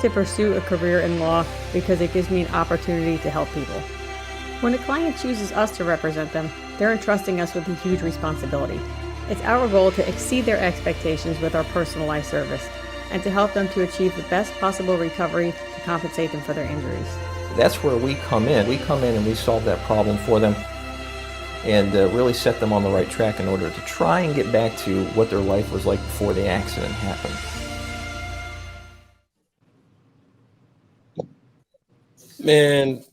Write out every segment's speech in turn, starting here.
decided to pursue a career in law because it gives me an opportunity to help people. When a client chooses us to represent them, they're entrusting us with a huge responsibility. It's our goal to exceed their expectations with our personalized service and to help them to achieve the best possible recovery to compensate them for their injuries. That's where we come in. We come in and we solve that problem for them and really set them on the right track in order to try and get back to what their life was like before the accident happened. Man,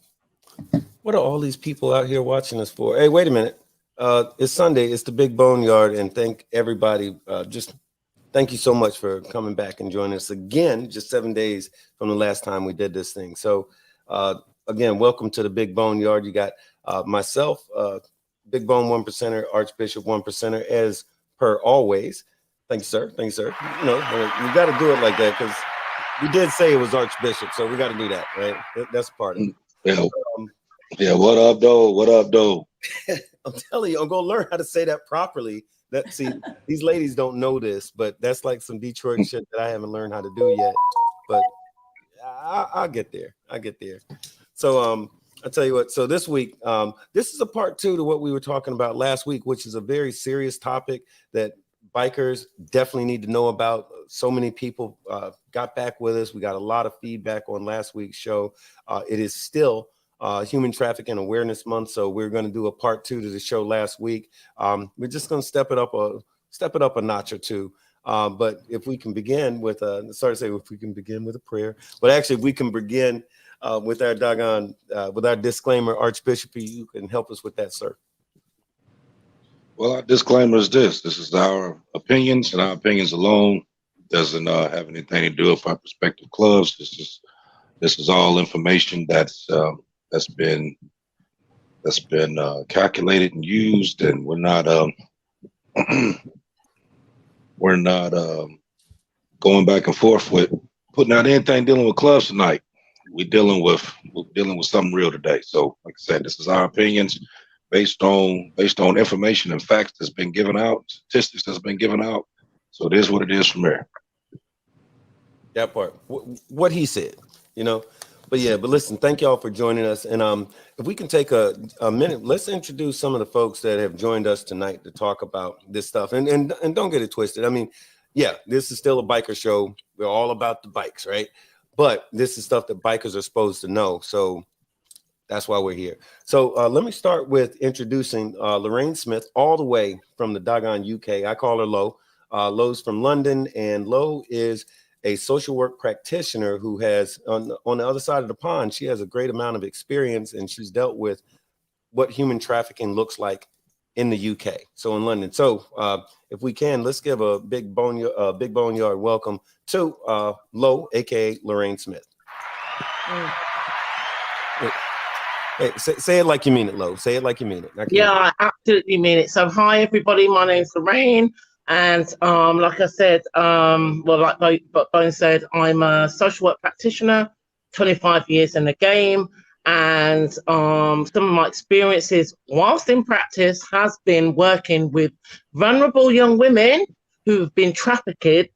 what are all these people out here watching us for? Hey, wait a minute. It's Sunday. It's the Big Boneyard, and thank everybody. Thank you so much for coming back and joining us again, just 7 days from the last time we did this thing. So again, welcome to the Big Boneyard. You got myself, Big Bone 1%er, Archbishop 1%er, as per always. Thank you, sir. Thank you, sir. You know, you got to do it like that because we did say it was Archbishop, so we got to do that, right? That's part of it. Yeah, what up, though? What up, though? I'm telling you, I'm going to learn how to say that properly. See, these ladies don't know this, but that's like some Detroit shit that I haven't learned how to do yet. But I'll get there. So I'll tell you what. So this week, this is a part 2 to what we were talking about last week, which is a very serious topic that bikers definitely need to know about. So many people got back with us. We got a lot of feedback on last week's show. It is still Human Trafficking Awareness Month, so we're going to do a part 2 to the show last week. We're just going to step it up a notch or two. But if we can begin with if we can begin with a prayer, but actually if we can begin with our disclaimer, Archbishop, you can help us with that, sir. Well, our disclaimer is this is our opinions, and our opinions alone doesn't have anything to do with our prospective clubs. This is all information that's been calculated and used, and we're not going back and forth with putting out anything dealing with clubs tonight. We're dealing with something real today. So, like I said, this is our opinions based on information and facts that's been given out, statistics that's been given out. So it is what it is from there. That part, what he said, you know. But listen, thank y'all for joining us. And if we can take a minute, let's introduce some of the folks that have joined us tonight to talk about this stuff. And don't get it twisted. I mean, yeah, this is still a biker show. We're all about the bikes, right? But this is stuff that bikers are supposed to know. So that's why we're here. So let me start with introducing Lorraine Smith, all the way from the doggone UK. I call her Lo. Lo's from London, and Lo is a social work practitioner who has on the other side of the pond. She has a great amount of experience, and she's dealt with what human trafficking looks like in the UK. So in London. So if we can, let's give a big boneyard welcome to Lo, aka Lorraine Smith. Hey, say it like you mean it, Lo. Say it like you mean it. Yeah, I absolutely mean it. So hi everybody, my name's Lorraine. And like I said, like Bone said, I'm a social work practitioner, 25 years in the game. And some of my experiences whilst in practice has been working with vulnerable young women who've been trafficked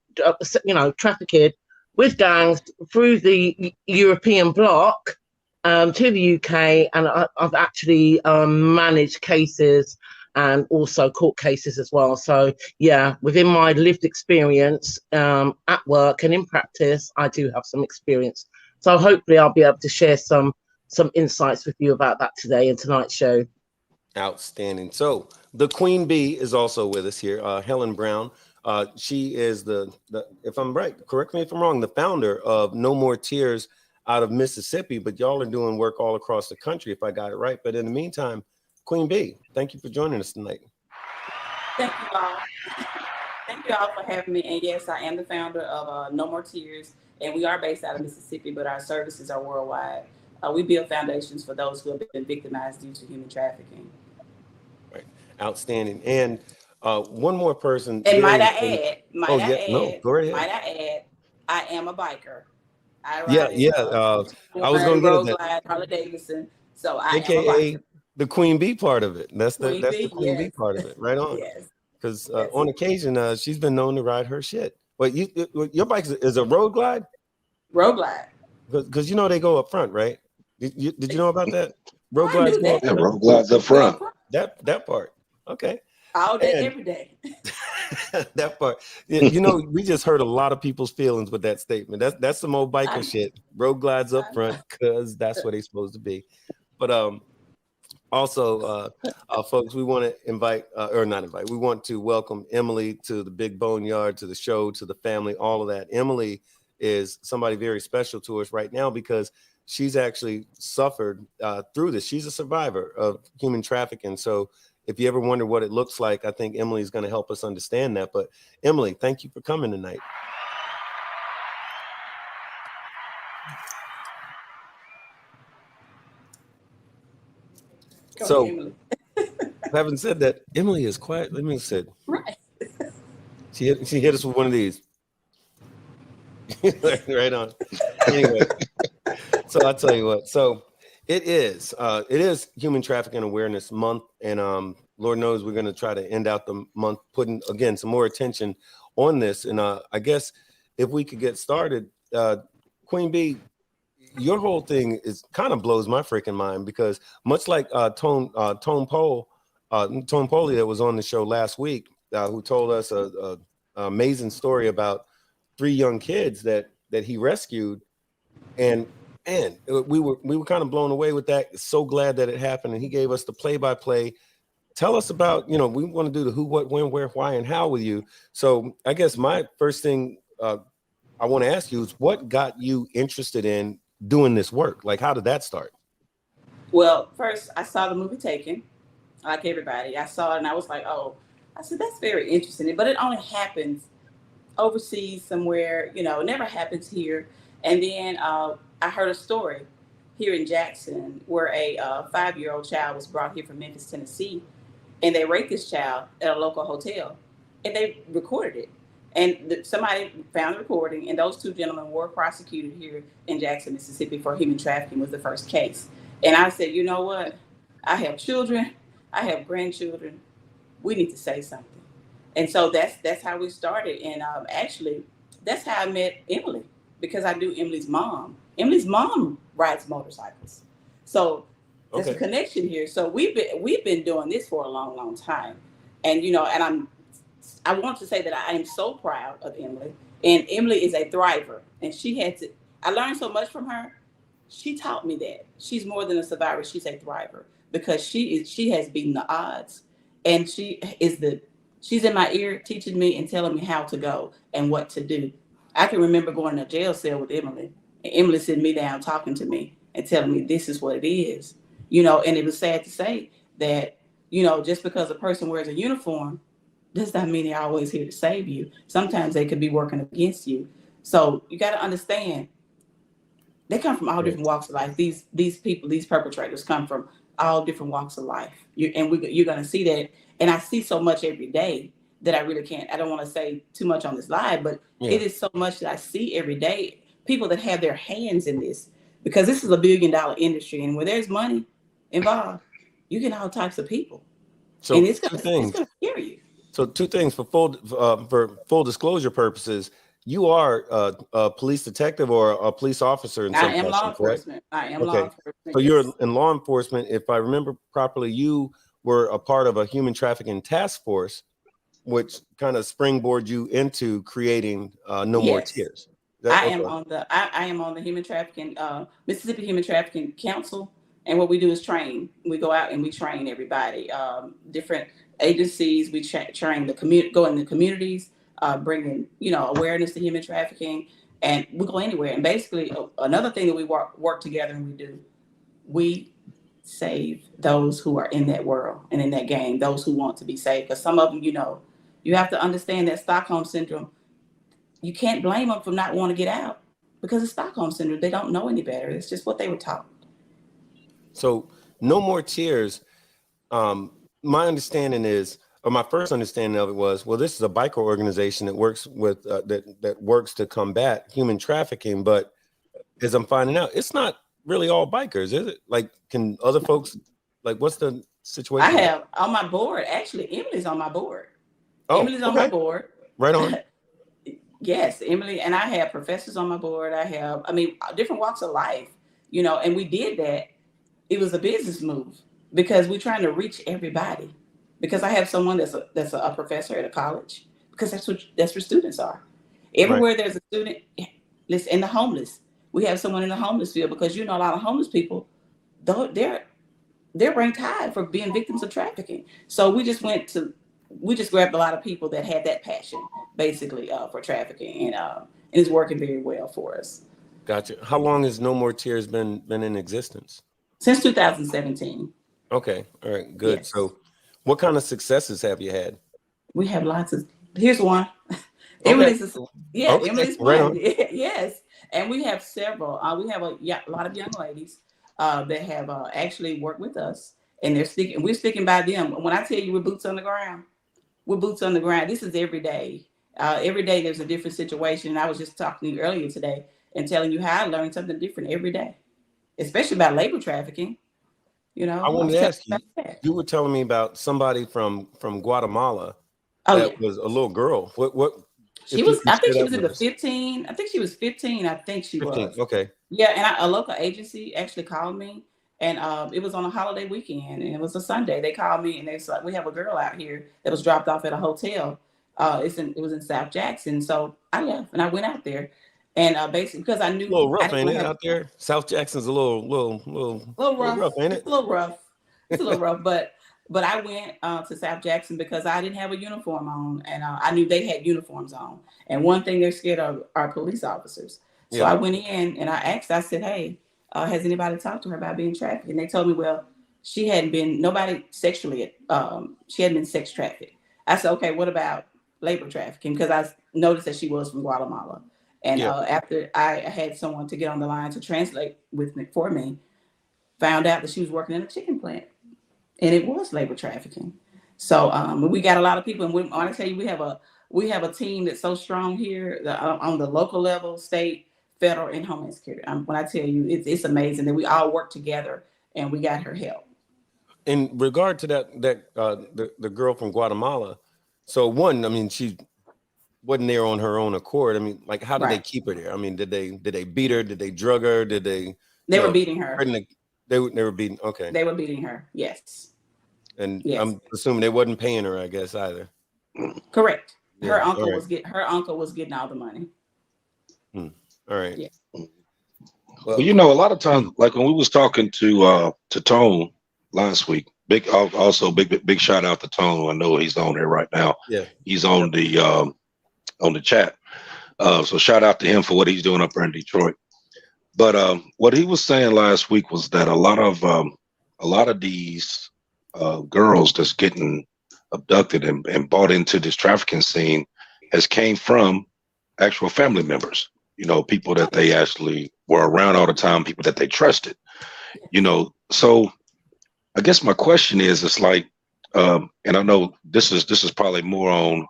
with gangs through the European bloc to the UK. And I've actually managed cases and also court cases as well. So yeah, within my lived experience at work and in practice, I do have some experience. So hopefully I'll be able to share some insights with you about that today in tonight's show. Outstanding. So the Queen Bee is also with us here, Helen Brown. She is the, if I'm right, correct me if I'm wrong, the founder of No More Tears out of Mississippi, but y'all are doing work all across the country, if I got it right. But in the meantime, Queen Bee, thank you for joining us tonight. Thank you all. Thank you all for having me. And yes, I am the founder of No More Tears, and we are based out of Mississippi, but our services are worldwide. We build foundations for those who have been victimized due to human trafficking. Right. Outstanding. And one more person. And might I add, go right ahead. Might I add, I am a biker. I was going to get that. Harley Davidson. So I AKA am a biker. The Queen Bee part of it. That's the Queen Bee yes. part of it. Right on. Yes. Because on occasion, she's been known to ride her shit. But your bike is a road glide? Road glide. Because you know they go up front, right? Did you know about that? Road I glides knew go up that. Yeah, front. road glides up Go up front. front. That part. Okay. All day, And every day. that part. You know, we just hurt a lot of people's feelings with that statement. That's some old I biker know. shit. Road glides up I front know. because that's where they're supposed to be. But also, folks, we want to invite, or not invite, we want to welcome Emily to the Big Boneyard, to the show, to the family, all of that. Emily is somebody very special to us right now because she's actually suffered through this. She's a survivor of human trafficking. So if you ever wonder what it looks like, I think Emily is going to help us understand that. But Emily, thank you for coming tonight. Go So, ahead, Emily. having said that, Emily is quiet. Let me say, Right. she hit us with one of these. Right on. Anyway, so I'll tell you what. So it is Human Trafficking Awareness Month, and Lord knows we're going to try to end out the month putting again some more attention on this. And I guess if we could get started, Queen Bee, your whole thing is kind of blows my freaking mind because much like Tone Poly that was on the show last week, who told us a amazing story about 3 young kids that he rescued, and we were kind of blown away with that. So glad that it happened, and he gave us the play-by-play. Tell us about, we want to do the who, what, when, where, why, and how with you. So I guess my first thing I want to ask you is what got you interested in doing this work? Like, how did that start? Well, first I saw the movie Taken, like everybody. I saw it and I was like, oh, I said, that's very interesting. But it only happens overseas somewhere, it never happens here. And then I heard a story here in Jackson where a 5-year-old child was brought here from Memphis, Tennessee, and they raped this child at a local hotel, and they recorded it. And somebody found the recording, and those 2 gentlemen were prosecuted here in Jackson, Mississippi for human trafficking was the first case. And I said, you know what? I have children, I have grandchildren. We need to say something. And so that's how we started. And actually, that's how I met Emily, because I knew Emily's mom. Emily's mom rides motorcycles, so there's a connection here. So we've been doing this for a long, long time, and and I want to say that I am so proud of Emily. And Emily is a thriver, and I learned so much from her. She taught me that she's more than a survivor; she's a thriver because she has beaten the odds, and she's in my ear teaching me and telling me how to go and what to do. I can remember going to a jail cell with Emily, and Emily sitting me down talking to me and telling me this is what it is. And it was sad to say that, just because a person wears a uniform does not mean they're always here to save you. Sometimes they could be working against you. So you got to understand, they come from all different walks of life. These people, these perpetrators come from all different walks of life. You're going to see that. And I see so much every day that I really can't. I don't want to say too much on this live, but it is so much that I see every day. People that have their hands in this, because this is a $1 billion industry, and where there's money involved, you get all types of people. So and it's going to scare you. So 2 things for full disclosure purposes. You are a police detective or a police officer in some I am fashion, law enforcement. correct? I am law enforcement. So you're in law enforcement. If I remember properly, you were a part of a human trafficking task force, which kind of springboard you into creating No More Tears. I am on the human trafficking Mississippi Human Trafficking Council, and what we do is train. We go out and we train everybody, different agencies. We train the community, go in the communities, bringing awareness to human trafficking, and we go anywhere. And basically, another thing that we work together and we save those who are in that world and in that game, those who want to be saved. Because some of them, you have to understand that Stockholm syndrome. You can't blame them for not wanting to get out because of Stockholm syndrome. They don't know any better. It's just what they were taught. So No More Tears. My understanding is, or my first understanding of it was, well, this is a biker organization that works with that works to combat human trafficking. But as I'm finding out, it's not really all bikers, is it? Like, can other folks, like, what's the situation? I have on my board, actually, Emily's on my board. Emily's on my board. Right on. Yes, Emily, and I have professors on my board. I mean, different walks of life, and we did that. It was a business move because we're trying to reach everybody. Because I have someone that's a professor at a college, because that's where students are. Right. Everywhere there's a student, listen, in the homeless, we have someone in the homeless field, because a lot of homeless people, though they're ranked high for being victims of trafficking. So we just grabbed a lot of people that had that passion, basically, for trafficking, and it's working very well for us. Gotcha. How long has No More Tears been in existence? Since 2017. Okay. All right. Good. Yes, So, what kind of successes have you had? we have lots of. Here's one. Okay. Okay. Emily's Right one. on. Yes, and we have several. We have a lot of young ladies that have actually worked with us, and they're sticking. We're sticking by them. When I tell you we're boots on the ground, we're boots on the ground. This is every day. Every day there's a different situation. And I was just talking to you earlier today and telling you how I learned something different every day, especially about labor trafficking. I I wanted was to telling ask you you. about that. You were telling me about somebody from Guatemala Oh yeah. that was a little girl. What? She If you was, can I think share she that was in with the us. 15. I think she was 15. I think she 15. was. Okay. Yeah, and a local agency actually called me, and it was on a holiday weekend, and it was a Sunday. They called me, and they said, "We have a girl out here that was dropped off at a hotel. It was in South Jackson." So I left, and I went out there, and basically because I A little knew I rough, didn't ain't want it, to have out there? South Jackson's a a little little rough. rough, ain't It's it? a little rough. It's a little rough, but I went to South Jackson because I didn't have a uniform on, and I knew they had uniforms on. And one thing they're scared of are police officers. So Yeah. I went in and I asked. I said, "Hey, has anybody talked to her about being trafficked?" And they told me, "Well, she hadn't been nobody sexually. She hadn't been sex trafficked." I said, "Okay, what about labor trafficking?" Because I noticed that she was from Guatemala. And Yeah. after I had someone to get on the line to translate with me for me, found out that she was working in a chicken plant, and it was labor trafficking. So we got a lot of people, and when I tell you, we have a team that's so strong here on the local level, state, federal, and homeland security. When I tell you, it's amazing that we all work together, and we got her help. In regard to the girl from Guatemala, so one, I mean, she wasn't there on her own accord. I mean, like, how did they Right? keep her there? I mean, did they beat her? Did they drug her? Did they, They were beating her. threaten to- they were beating? Okay, They were beating her. Yes. and Yes. I'm assuming they wasn't paying her, I guess, either. Correct. Yeah. All right. Her uncle was getting all the money. All right. Yeah. Well, Well, a lot of times, like when we was talking to Tone last week, big shout out to Tone. I know he's on there right now. yeah. He's on the chat. So shout out to him for what he's doing up there in Detroit. But what he was saying last week was that a lot of these girls that's getting abducted and bought into this trafficking scene has came from actual family members. People that they actually were around all the time, people that they trusted. So I guess my question is, it's like, and I know this is probably more on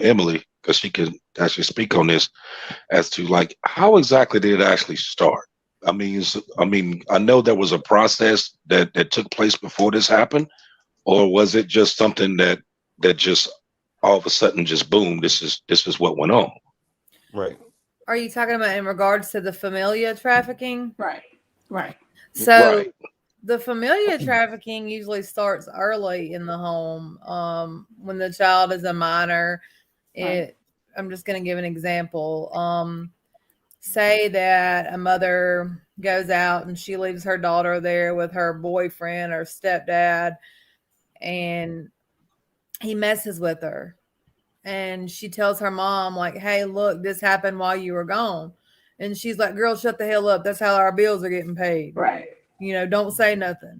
Emily, because she can actually speak on this, as to like how exactly did it actually start. I know there was a process that took place before this happened, or was it just something that just all of a sudden just boom, this is what went on. Right. Are you talking about in regards to the familia trafficking? Right. Right. So Right. the familia trafficking usually starts early in the home. When the child is a minor. Right. I'm just going to give an example. Say that a mother goes out and she leaves her daughter there with her boyfriend or stepdad, and he messes with her. And she tells her mom, like, "Hey, look, this happened while you were gone." And she's like, "Girl, shut the hell up. That's how our bills are getting paid. Right. Don't say nothing.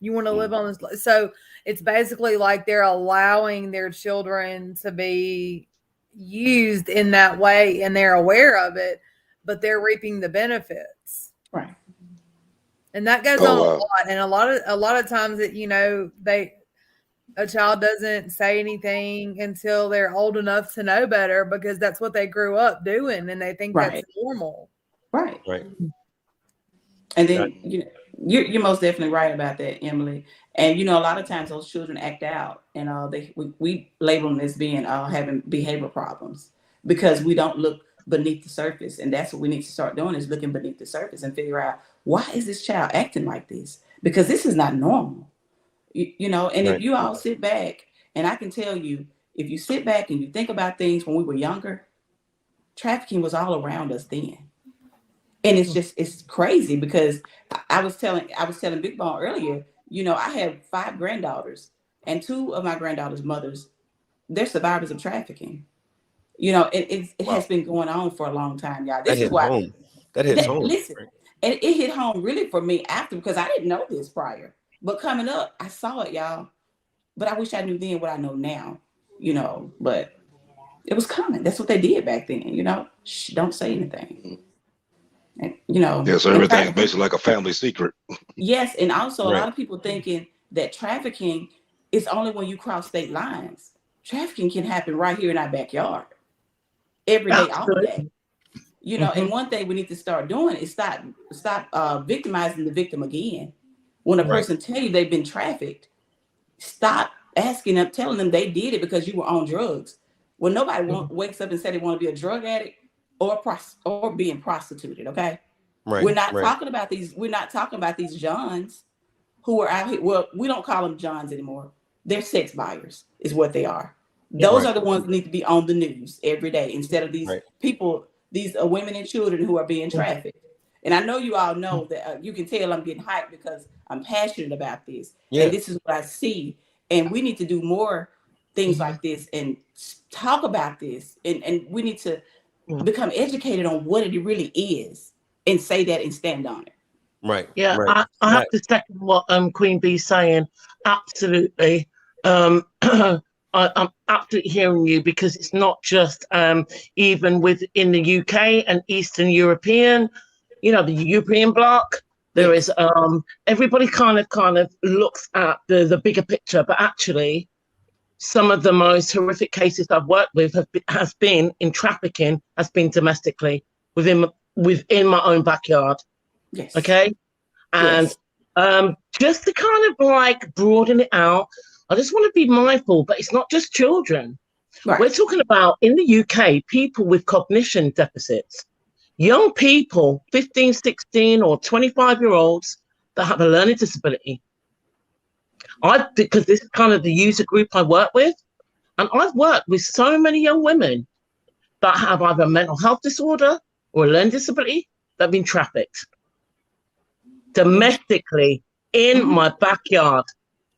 You want to live on this." So it's basically like they're allowing their children to be used in that way, and they're aware of it, but they're reaping the benefits. Right. And that goes on a lot. And a lot of times that, a child doesn't say anything until they're old enough to know better, because that's what they grew up doing, and they think Right. that's normal. Right. Right. And then you're most definitely right about that, Emily. And a lot of times those children act out, and we label them as being having behavior problems. because we don't look beneath the surface. And that's what we need to start doing, is looking beneath the surface and figure out, why is this child acting like this? Because this is not normal. You know, and if Right. you all sit back, and I can tell you, if you sit back and you think about things when we were younger, trafficking was all around us then. And it's crazy, because I was telling Big Ball earlier, you know, I have 5 granddaughters, and 2 of my granddaughters' mothers, they're survivors of trafficking. You know, it Wow. has been going on for a long time, y'all. That This is hit why home. That hits home. listen, Right? and it hit home really for me after, because I didn't know this prior. But coming up, I saw it, y'all. But I wish I knew then what I know now, you know, but it was coming. That's what they did back then, you know. Shh, don't say anything. And, you know, Yeah, so and everything is trafficking. basically like a family secret. Yes, and also a Right. lot of people thinking that trafficking is only when you cross state lines. Trafficking can happen right here in our backyard, every day, all day. Absolutely. You know, and one thing we need to start doing is stop victimizing the victim again. When a Right. person tell you they've been trafficked, stop asking them, telling them they did it because you were on drugs. When nobody wakes up and say they want to be a drug addict or being prostituted, okay? Right. We're not Right. talking about these. We're not talking about these Johns who are out here. Well, we don't call them Johns anymore. They're sex buyers, is what they are. Those Right. are the ones that need to be on the news every day, instead of these Right. people, these women and children who are being trafficked. And I know you all know that, you can tell I'm getting hyped because I'm passionate about this, and Yeah. this is what I see. And we need to do more things like this and talk about this, and we need to become educated on what it really is, and say that and stand on it. Right. Yeah, Right. I have Right. to second what Queen Bee's saying. Absolutely. I'm absolutely hearing you, because it's not just even within the UK and Eastern European, you know, the European bloc. There is Yes. everybody kind of looks at the bigger picture, but actually some of the most horrific cases I've worked with has been in trafficking, has been domestically within my own backyard. Yes. Okay. And Yes. just to kind of like broaden it out, I just want to be mindful, but it's not just children. We're Right. talking about, in the UK, people with cognition deficits, young people, 15, 16 or 25-year-olds that have a learning disability. Because this is kind of the user group I work with, and I've worked with so many young women that have either a mental health disorder or a learning disability that have been trafficked domestically in Mm-hmm. my backyard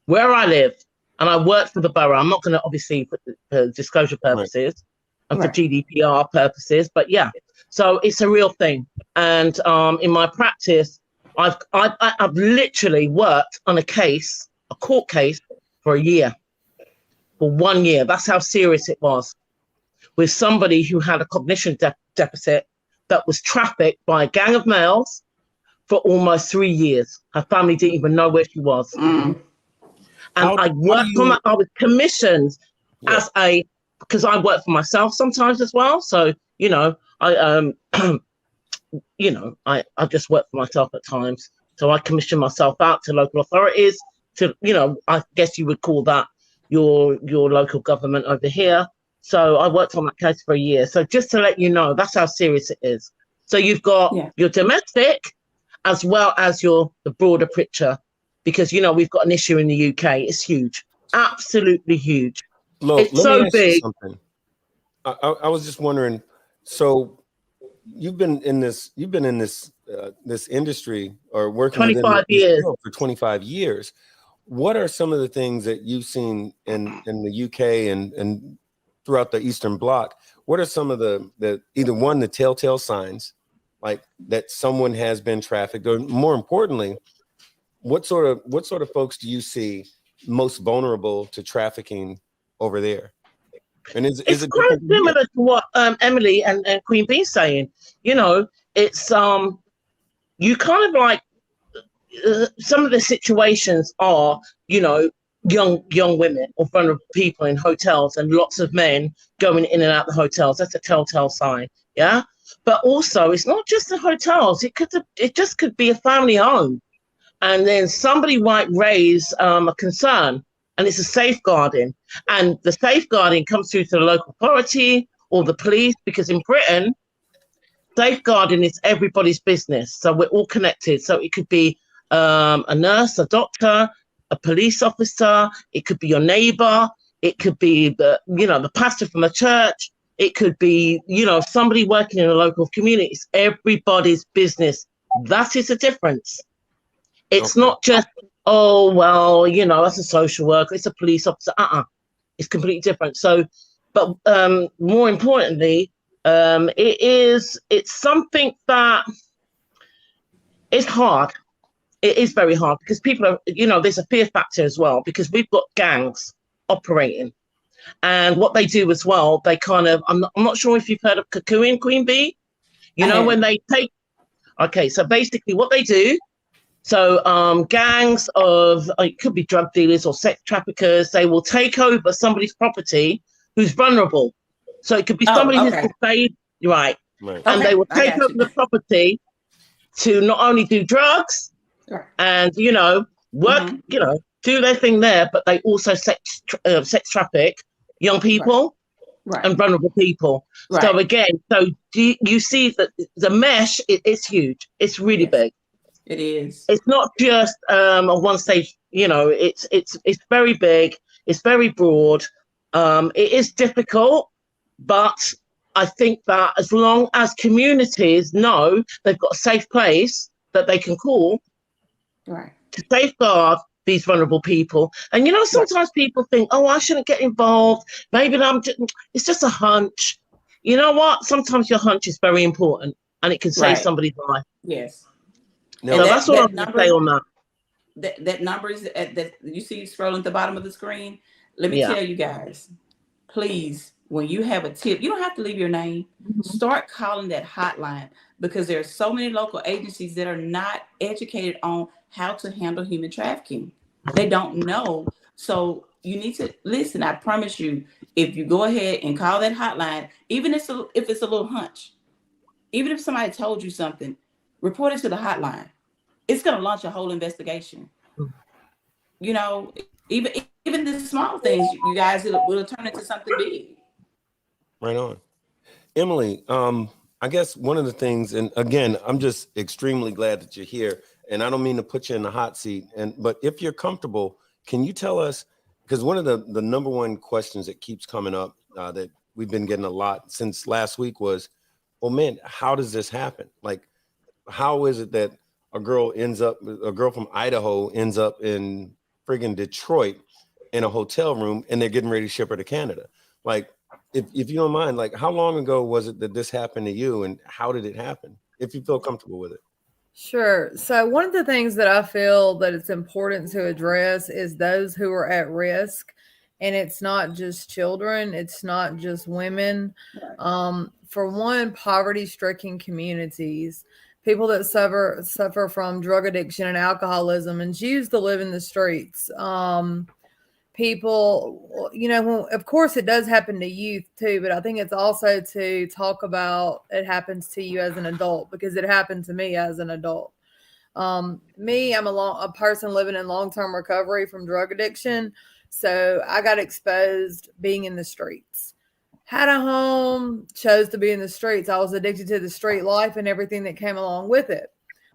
where I live. And I work for the borough. I'm not going to, obviously, for disclosure Right. purposes and for Right. GDPR purposes, but yeah. So it's a real thing. And in my practice, I've literally worked on a court case, for a year, for 1 year. That's how serious it was, with somebody who had a cognition deficit that was trafficked by a gang of males for almost 3 years. Her family didn't even know where she was. Mm. And I How do worked on you? that. I was commissioned Yeah. because I work for myself sometimes as well. So, you know, I I just work for myself at times. So I commission myself out to local authorities to, I guess you would call that your local government over here. So I worked on that case for a year. So just to let you know, that's how serious it is. So you've got Yeah. your domestic as well as the broader picture, because, we've got an issue in the UK. It's huge, absolutely huge. Lo, It's let me so ask you big. something. I was just wondering. So you've been in this this industry, or working within 25 this years. field for 25 years. What are some of the things that you've seen in the UK and throughout the Eastern Bloc? What are some of the either one, the telltale signs, like that someone has been trafficked, or more importantly, what sort of folks do you see most vulnerable to trafficking over there? And is It's it quite different than here? similar to what Emily and Queen Bee's saying. It's you kind of like some of the situations are, young women or vulnerable people in hotels, and lots of men going in and out the hotels. That's a telltale sign. Yeah. But also, it's not just the hotels. It just could be a family home, and then somebody might raise a concern, and it's a safeguarding, and the safeguarding comes through to the local authority or the police, because in Britain, safeguarding is everybody's business. So we're all connected. So it could be a nurse, a doctor, a police officer. It could be your neighbor. It could be the pastor from a church. It could be, somebody working in a local community. It's everybody's business. That is the difference. It's not just, oh, well, that's a social worker. It's a police officer. It's completely different. So, but more importantly, it's something that is hard. It is very hard because people are, there's a fear factor as well, because we've got gangs operating. And what they do as well, they kind of, I'm not sure if you've heard of Cocoon, Queen Bee, when they take, okay, so basically what they do, so gangs of, it could be drug dealers or sex traffickers, they will take over somebody's property who's vulnerable. So it could be somebody who's been saved, right? And they will take over the property to not only do drugs and, work, do their thing there, but they also sex traffic young people and vulnerable people. So again, you see that the mesh, it's huge. It's really big. It is. It's not just a one stage, it's very big. It's very broad. It is difficult, but I think that as long as communities know they've got a safe place that they can call to safeguard these vulnerable people. And, sometimes people think, oh, I shouldn't get involved. Maybe it's just a hunch. You know what? Sometimes your hunch is very important and it can save somebody's life. Yes. No, so that's what I'm going to say on that. That number is that you see scrolling at the bottom of the screen. Let me tell you guys, please, when you have a tip, you don't have to leave your name. Start calling that hotline, because there are so many local agencies that are not educated on how to handle human trafficking. They don't know. So you need to listen. I promise you, if you go ahead and call that hotline, even if it's a little hunch, even if somebody told you something, report it to the hotline. It's going to launch a whole investigation. Even the small things, you guys, will turn into something big. Right on. Emily, I guess one of the things, and again, I'm just extremely glad that you're here, and I don't mean to put you in the hot seat, but if you're comfortable, can you tell us, because one of the number one questions that keeps coming up that we've been getting a lot since last week was, well, man, how does this happen? Like, how is it that a girl from Idaho ends up in friggin' Detroit in a hotel room and they're getting ready to ship her to Canada? Like, if you don't mind, like, how long ago was it that this happened to you, and how did it happen, if you feel comfortable with it? Sure. So one of the things that I feel that it's important to address is those who are at risk. And it's not just children. It's not just women. For one, poverty-stricken communities, people that suffer from drug addiction and alcoholism, and choose to live in the streets. People, of course it does happen to youth too, but I think it's also to talk about it happens to you as an adult, because it happened to me as an adult. I'm a person living in long-term recovery from drug addiction. So I got exposed being in the streets. Had a home, chose to be in the streets. I was addicted to the street life and everything that came along with it.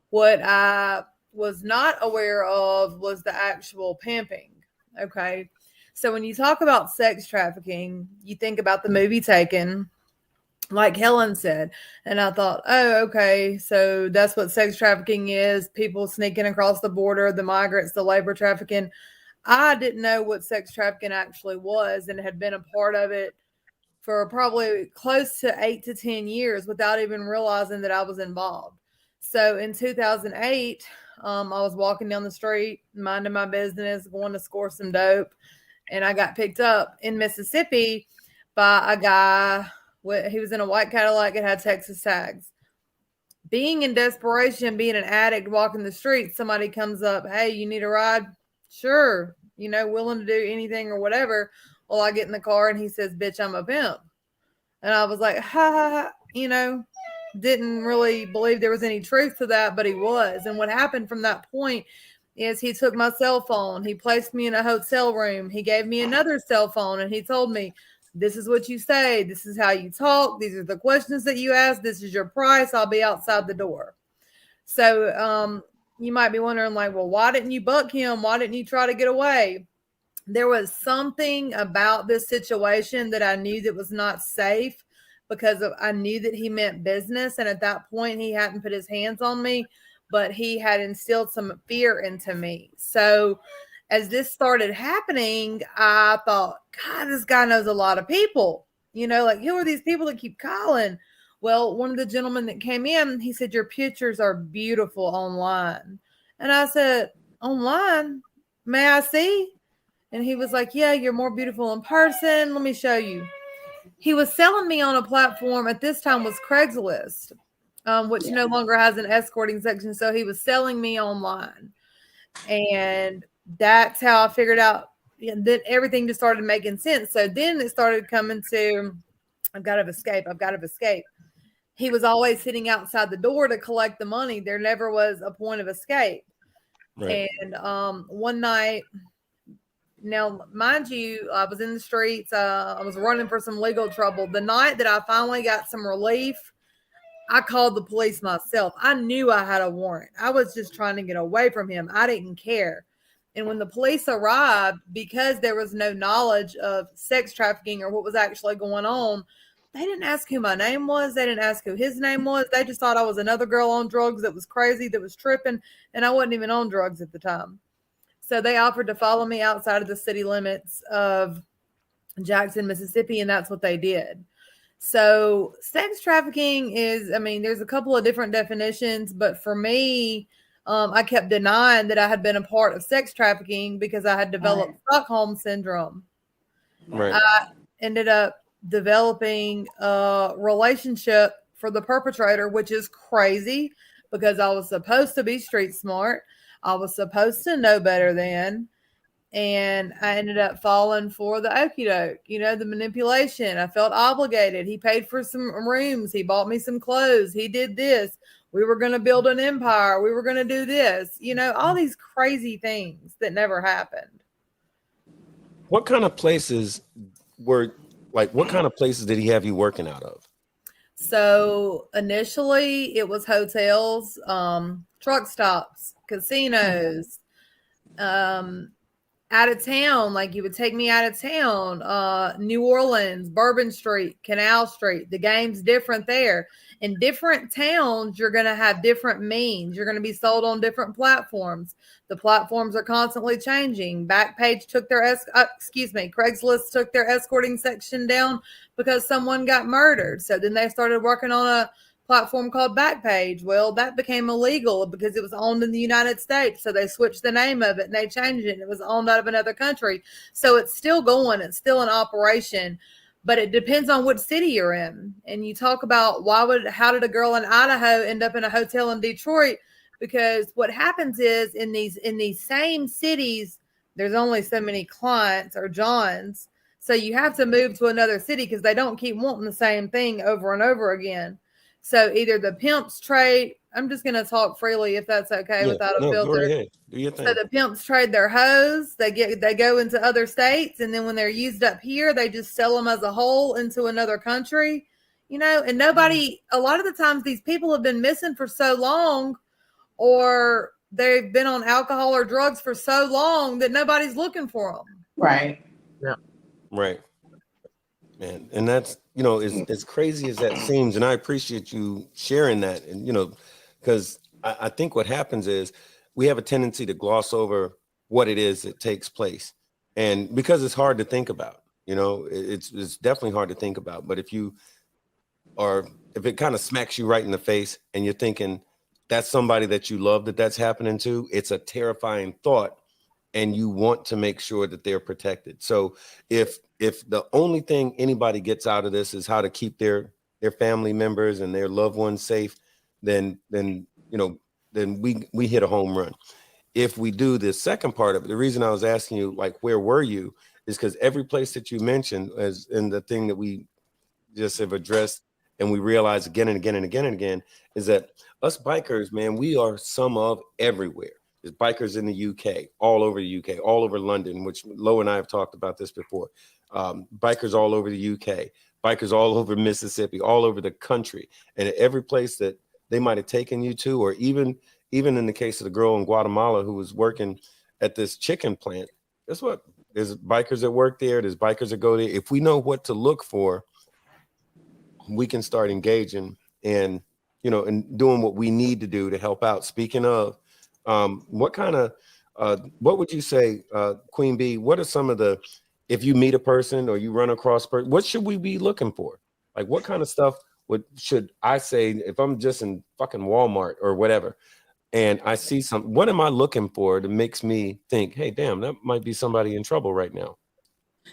What I was not aware of was the actual pimping. Okay. So when you talk about sex trafficking, you think about the movie Taken, like Helen said. And I thought, oh, okay. So that's what sex trafficking is. People sneaking across the border, the migrants, the labor trafficking. I didn't know what sex trafficking actually was, and had been a part of it for probably close to 8 to 10 years without even realizing that I was involved. So in 2008, I was walking down the street, minding my business, going to score some dope, and I got picked up in Mississippi by a guy. He was in a white Cadillac that had Texas tags. Being in desperation, being an addict, walking the streets, somebody comes up, hey, you need a ride? Sure. Willing to do anything or whatever. Well, I get in the car and he says, bitch, I'm a pimp. And I was like, ha, ha, ha, didn't really believe there was any truth to that, but he was. And what happened from that point is he took my cell phone. He placed me in a hotel room. He gave me another cell phone and he told me, This is what you say. This is how you talk. These are the questions that you ask. This is your price. I'll be outside the door. So you might be wondering, like, well, why didn't you buck him? Why didn't you try to get away? There was something about this situation that I knew that was not safe, because I knew that he meant business. And at that point, he hadn't put his hands on me, but he had instilled some fear into me. So as this started happening, I thought, God, this guy knows a lot of people. Like, who are these people that keep calling? Well, one of the gentlemen that came in, he said, your pictures are beautiful online. And I said, online? May I see? And he was like, yeah, you're more beautiful in person. Let me show you. He was selling me on a platform at this time was Craigslist, which no longer has an escorting section. So he was selling me online. And that's how I figured out that everything just started making sense. So then it started coming to, I've got to escape. I've got to escape. He was always sitting outside the door to collect the money. There never was a point of escape. Right. And one night, now, mind you, I was in the streets. I was running for some legal trouble. The night that I finally got some relief, I called the police myself. I knew I had a warrant. I was just trying to get away from him. I didn't care. And when the police arrived, because there was no knowledge of sex trafficking or what was actually going on, they didn't ask who my name was. They didn't ask who his name was. They just thought I was another girl on drugs that was crazy, that was tripping. And I wasn't even on drugs at the time. So they offered to follow me outside of the city limits of Jackson, Mississippi, and that's what they did. So sex trafficking is, there's a couple of different definitions, but for me, I kept denying that I had been a part of sex trafficking because I had developed Stockholm syndrome. Right. I ended up developing a relationship for the perpetrator, which is crazy because I was supposed to be street smart. I was supposed to know better than, and I ended up falling for the okie doke, the manipulation. I felt obligated. He paid for some rooms. He bought me some clothes. He did this. We were going to build an empire. We were going to do this, all these crazy things that never happened. What kind of places did he have you working out of? So initially it was hotels, truck stops, casinos, out of town. Like, you would take me out of town, New Orleans, Bourbon Street, Canal Street. The game's different there. In different towns, you're going to have different means. You're going to be sold on different platforms. The platforms are constantly changing. Backpage took their Craigslist took their escorting section down because someone got murdered. So then they started working on a platform called Backpage. Well, that became illegal because it was owned in the United States. So they switched the name of it and they changed it. And it was owned out of another country. So it's still going. It's still in operation. But it depends on what city you're in. And you talk about how did a girl in Idaho end up in a hotel in Detroit? Because what happens is in these same cities, there's only so many clients or Johns. So you have to move to another city because they don't keep wanting the same thing over and over again. So either the pimps trade, I'm just going to talk freely if that's okay without a filter. Go ahead. Do your thing. So the pimps trade their hoes. They go into other states, and then when they're used up here, they just sell them as a whole into another country, and nobody, a lot of the times these people have been missing for so long, or they've been on alcohol or drugs for so long that nobody's looking for them. Right. Yeah. Right. Man. And that's, as crazy as that seems, and I appreciate you sharing that. And, because I think what happens is we have a tendency to gloss over what it is that takes place. And because it's hard to think about, it's definitely hard to think about. But if it kind of smacks you right in the face and you're thinking that's somebody that you love that's happening to, it's a terrifying thought. And you want to make sure that they're protected. So if the only thing anybody gets out of this is how to keep their family members and their loved ones safe, then we hit a home run. If we do the second part of it, the reason I was asking you, like, where were you, is because every place that you mentioned, as in the thing that we just have addressed and we realize again and again and again and again, is that us bikers, man, we are some of everywhere. There's bikers in the UK, all over the UK, all over London, which Lo and I have talked about this before. Bikers all over the UK, bikers all over Mississippi, all over the country, and at every place that they might have taken you to, or even in the case of the girl in Guatemala who was working at this chicken plant. Guess what? There's bikers that work there. There's bikers that go there. If we know what to look for, we can start engaging and, you know, and doing what we need to do to help out. Speaking of, what would you say, Queen Bee, what are some of the, if you meet a person or you run across person, what should we be looking for? Like, what kind of stuff should I say if I'm just in fucking Walmart or whatever, and I see what am I looking for that makes me think, hey, damn, that might be somebody in trouble right now?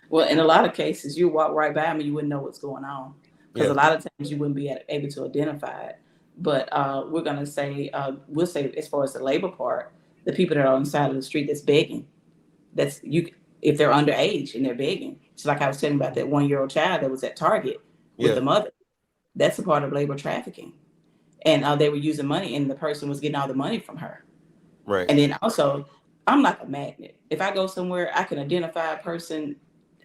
Well, in a lot of cases, you walk right by them and you wouldn't know what's going on, because a lot of times you wouldn't be able to identify it. But we're going to say, we'll say as far as the labor part, the people that are on the side of the street that's begging, if they're underage and they're begging. Just like I was telling about that 1-year-old child that was at Target with the mother. That's a part of labor trafficking. And they were using money, and the person was getting all the money from her. Right. And then also, I'm like a magnet. If I go somewhere, I can identify a person.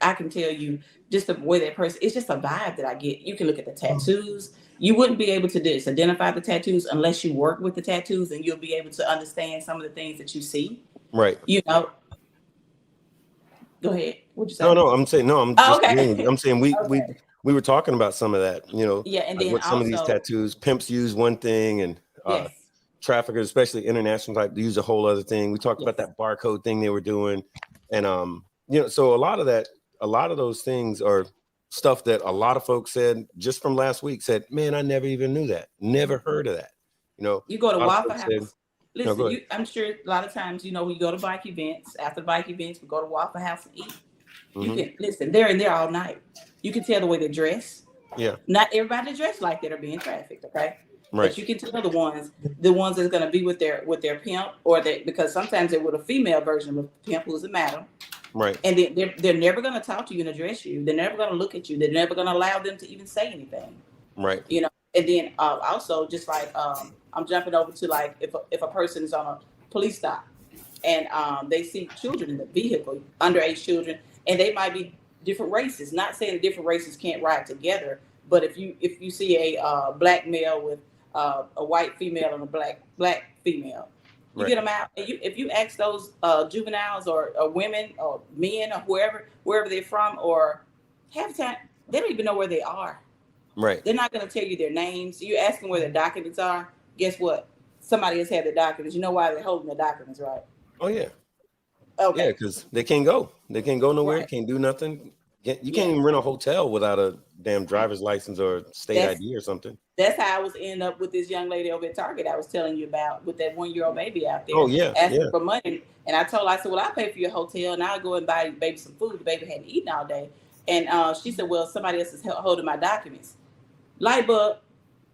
I can tell you just the way that person, it's just a vibe that I get. You can look at the tattoos. You wouldn't be able to just identify the tattoos unless you work with the tattoos, and you'll be able to understand some of the things that you see. Right. You know. Go ahead. What'd you say? No, I'm saying, no, I'm just okay. I'm saying we were talking about some of that, you know. Yeah, and like then what some also, of these tattoos, pimps use one thing, and traffickers, especially international type, use a whole other thing. We talked about that barcode thing they were doing, and you know, so a lot of those things are stuff that a lot of folks said just from last week, said, man, I never even knew that, never heard of that. You know, you go to Waffle House. Listen, no, I'm sure a lot of times, you know, we go to bike events. After bike events, we go to Waffle House and eat. You can listen, they're in there all night. You can tell the way they dress. Yeah. Not everybody dressed like that are being trafficked, okay? Right. But you can tell the ones that's gonna be with their pimp, or because sometimes they're with a female version of a pimp who's a madam. Right. And they're never gonna talk to you and address you. They're never gonna look at you. They're never gonna allow them to even say anything. Right. You know, and then also just like I'm jumping over to like if a person is on a police stop and they see children in the vehicle, underage children, and they might be different races. Not saying different races can't ride together, but if you see a black male with a white female and a black female, you get them out. And if you ask those juveniles or women or men or wherever they're from, or half the time they don't even know where they are. Right. They're not going to tell you their names. You ask them where their documents are. Guess what? Somebody has had their documents. You know why they're holding their documents, right? Oh yeah. Okay. Yeah, because they can't go. They can't go nowhere. Right. Can't do nothing. You can't even rent a hotel without a damn driver's license or state ID or something. That's how I was ending up with this young lady over at Target I was telling you about, with that 1-year-old baby out there. Oh yeah. Asking for money. And I told her, I said, well, I'll pay for your hotel and I'll go and buy baby some food. The baby hadn't eaten all day. And she said, well, somebody else is holding my documents. Light bulb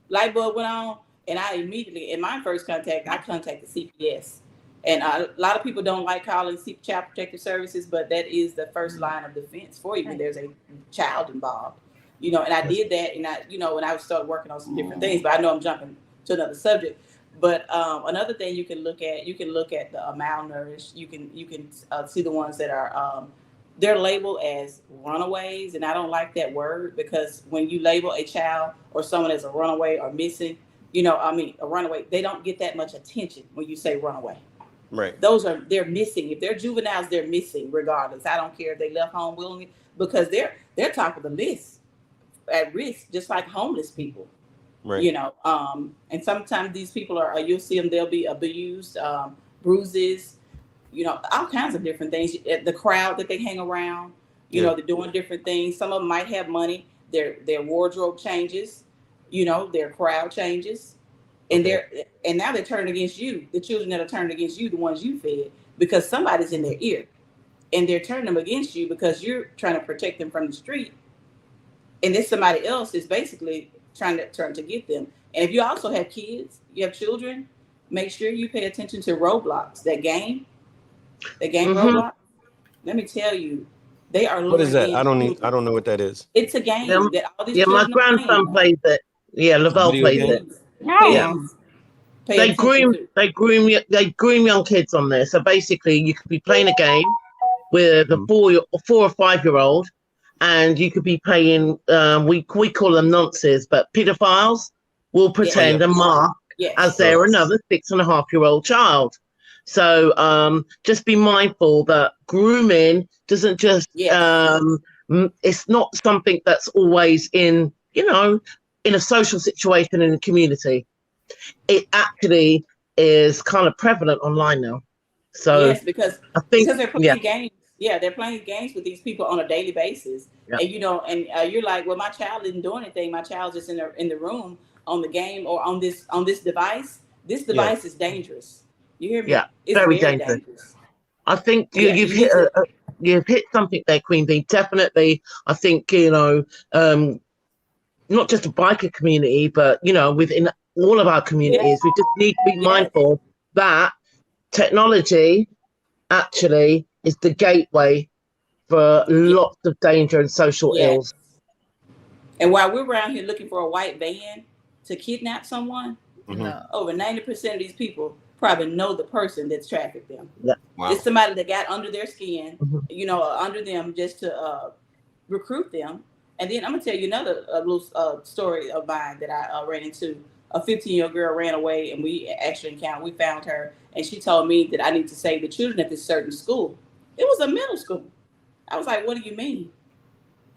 went on, and I immediately, in my first contact, I contacted CPS. And a lot of people don't like calling Child Protective Services, but that is the first line of defense for you when there's a child involved. You know, and I did that, and when I started working on some different things, but I know I'm jumping to another subject. But another thing you can look at the malnourished. You can see the ones that are they're labeled as runaways, and I don't like that word, because when you label a child or someone as a runaway or missing, a runaway, they don't get that much attention when you say runaway. Right. They're missing. If they're juveniles, they're missing regardless. I don't care if they left home willingly, because they're top of the list at risk, just like homeless people. Right. And sometimes these people you'll see them, they'll be abused, bruises, all kinds of different things. The crowd that they hang around, they're doing different things. Some of them might have money. Their wardrobe changes, their crowd changes. And now they're turning against you, the children that are turning against you, the ones you fed, because somebody's in their ear, and they're turning them against you because you're trying to protect them from the street. And then somebody else is basically trying to get them. And if you also have kids, you have children, make sure you pay attention to Roblox, that game Roblox. Let me tell you, they are. What is that? I don't know what that is. It's a game that all these children my grandson plays it. Yeah, Lavelle plays it. Please, pay attention to. They groom young kids on there. So basically, you could be playing a game with a 4 or 5 year old, and you could be paying. We call them nonces, but pedophiles will pretend and mark as they're another 6.5-year-old child. So just be mindful that grooming doesn't just. It's not something that's always in a social situation in the community. It actually is kind of prevalent online now. So because they're playing games. Yeah, they're playing games with these people on a daily basis, and you're like, well, my child didn't do anything. My child's just in the room on the game or on this device. This device is dangerous. You hear me? Yeah, it's very dangerous. I think you've hit something there, Queen Bee. Definitely, I think not just a biker community, but within all of our communities, we just need to be mindful that technology actually is the gateway for lots of danger and social ills. And while we're around here looking for a white van to kidnap someone, over 90% of these people probably know the person that's trafficked them. Yeah. Wow. It's somebody that got under their skin, under them just to recruit them. And then I'm gonna tell you another little story of mine that I ran into. A 15-year-old girl ran away, and we actually encountered. We found her, and she told me that I need to save the children at this certain school. It was a middle school. I was like, "What do you mean?"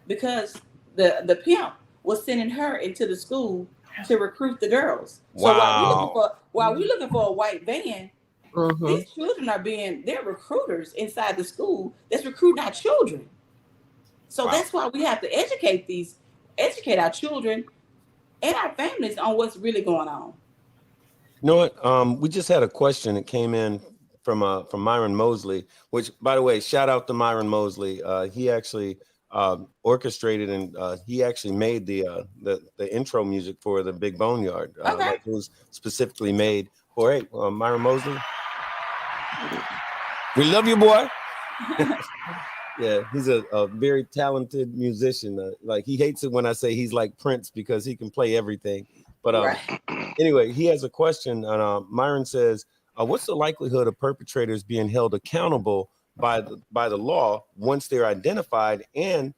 Because the pimp was sending her into the school to recruit the girls. So while we're looking for a white van, these children they're recruiters inside the school that's recruiting our children. So that's why we have to educate our children and our families on what's really going on. You know what? We just had a question that came in from Myron Mosley, which, by the way, shout out to Myron Mosley. He actually orchestrated and he actually made the intro music for the Big Boneyard. It was specifically made for Myron Mosley. We love you, boy. Yeah, he's a very talented musician. Like, he hates it when I say he's like Prince because he can play everything. But anyway, he has a question. Myron says, "What's the likelihood of perpetrators being held accountable by the law once they're identified? And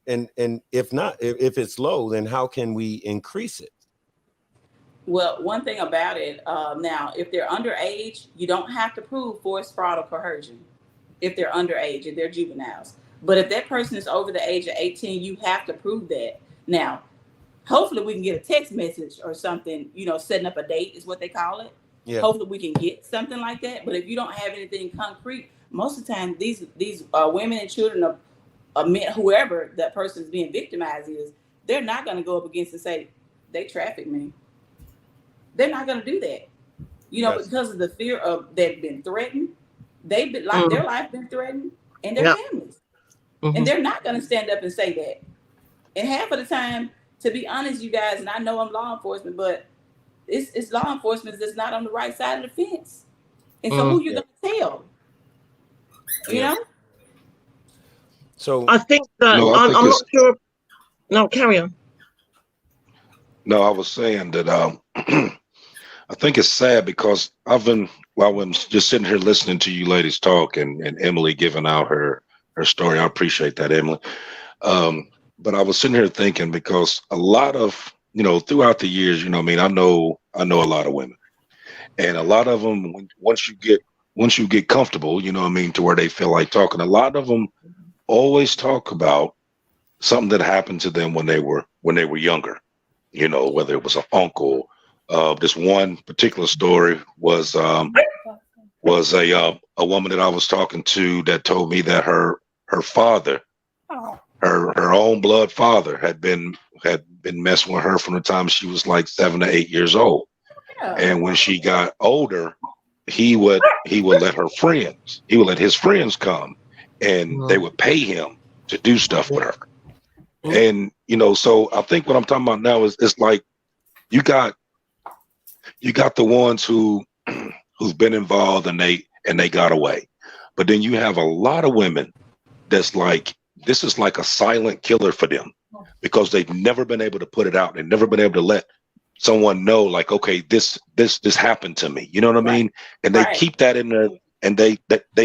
if not, if it's low, then how can we increase it?" Well, one thing about it, now, if they're underage, you don't have to prove force, fraud, or coercion. If they're underage, if they're juveniles. But if that person is over the age of 18, you have to prove that. Now, hopefully we can get a text message or something, setting up a date is what they call it. Yeah. Hopefully we can get something like that. But if you don't have anything concrete, most of the time these women and children of men, whoever that person is being victimized is, they're not going to go up against and say, they trafficked me. They're not going to do that. Because of the fear of they've been threatened. They've been their life been threatened and their families. And they're not going to stand up and say that. And half of the time, to be honest, you guys, and I know I'm law enforcement, but it's law enforcement that's not on the right side of the fence. And so who you going to tell? You know? So I think that I'm not sure. No, carry on. No, I was saying that I think it's sad because while I'm just sitting here listening to you ladies talk and Emily giving out her story. I appreciate that, Emily. But I was sitting here thinking, because a lot of, throughout the years, I know a lot of women, and a lot of them, once you get comfortable, to where they feel like talking, a lot of them always talk about something that happened to them when they were younger, whether it was an uncle. This one particular story was a woman that I was talking to that told me that her father, her own blood father, had been messing with her from the time she was like 7 to 8 years old. Yeah. And when she got older, he would let his friends come, and they would pay him to do stuff with her. And so I think what I'm talking about now is, it's like you got the ones who've been involved and they got away. But then you have a lot of women that's like, this is like a silent killer for them, because they've never been able to put it out. They've never been able to let someone know, like, okay, this happened to me. You know what I mean? And they Right. keep that in there, and they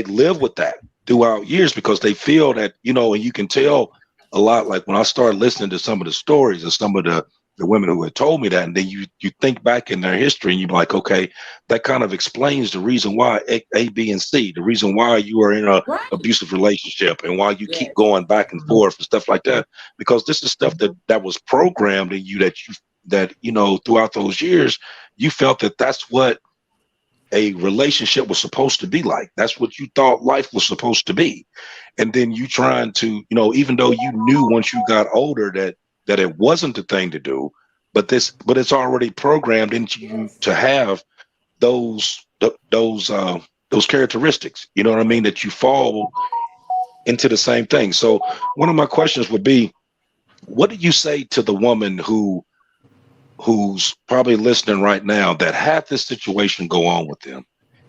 live with that throughout years because they feel that, you know, and you can tell a lot. Like when I started listening to some of the stories of some of the women who had told me that, and then you think back in their history and you're like, okay, that kind of explains the reason why A, B, and C, the reason why you are in a Right. abusive relationship and why you keep Yes. going back and forth and stuff like that, because this is stuff that was programmed in you, that you know, throughout those years you felt that that's what a relationship was supposed to be like. That's what you thought life was supposed to be. And then you trying to, you know, even though you knew once you got older that it wasn't the thing to do, but it's already programmed into you Yes. to have those those characteristics. You know what I mean? That you fall into the same thing. So one of my questions would be, what do you say to the woman who's probably listening right now that had this situation go on with them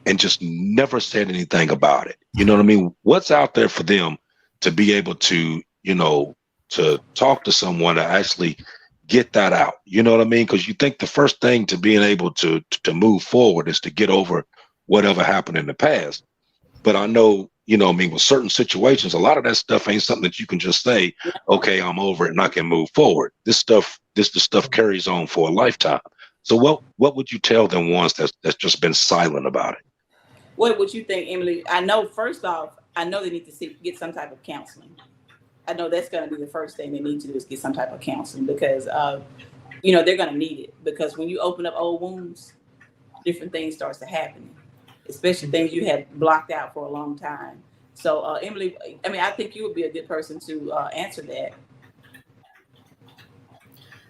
and just never said anything about it? You know what I mean? What's out there for them to be able to, you know, to talk to someone to actually get that out? You know what I mean? Because you think the first thing to being able to move forward is to get over whatever happened in the past. But I know, you know, I mean, with certain situations, a lot of that stuff ain't something that you can just say, okay, I'm over it and I can move forward. The stuff carries on for a lifetime. So what would you tell them once that's just been silent about it? What would you think, Emily? I know, first off, I know they need to get some type of counseling. I know that's going to be the first thing they need to do is get some type of counseling because, you know, they're going to need it because when you open up old wounds, different things starts to happen, especially things you had blocked out for a long time. So, Emily, I mean, I think you would be a good person to answer that.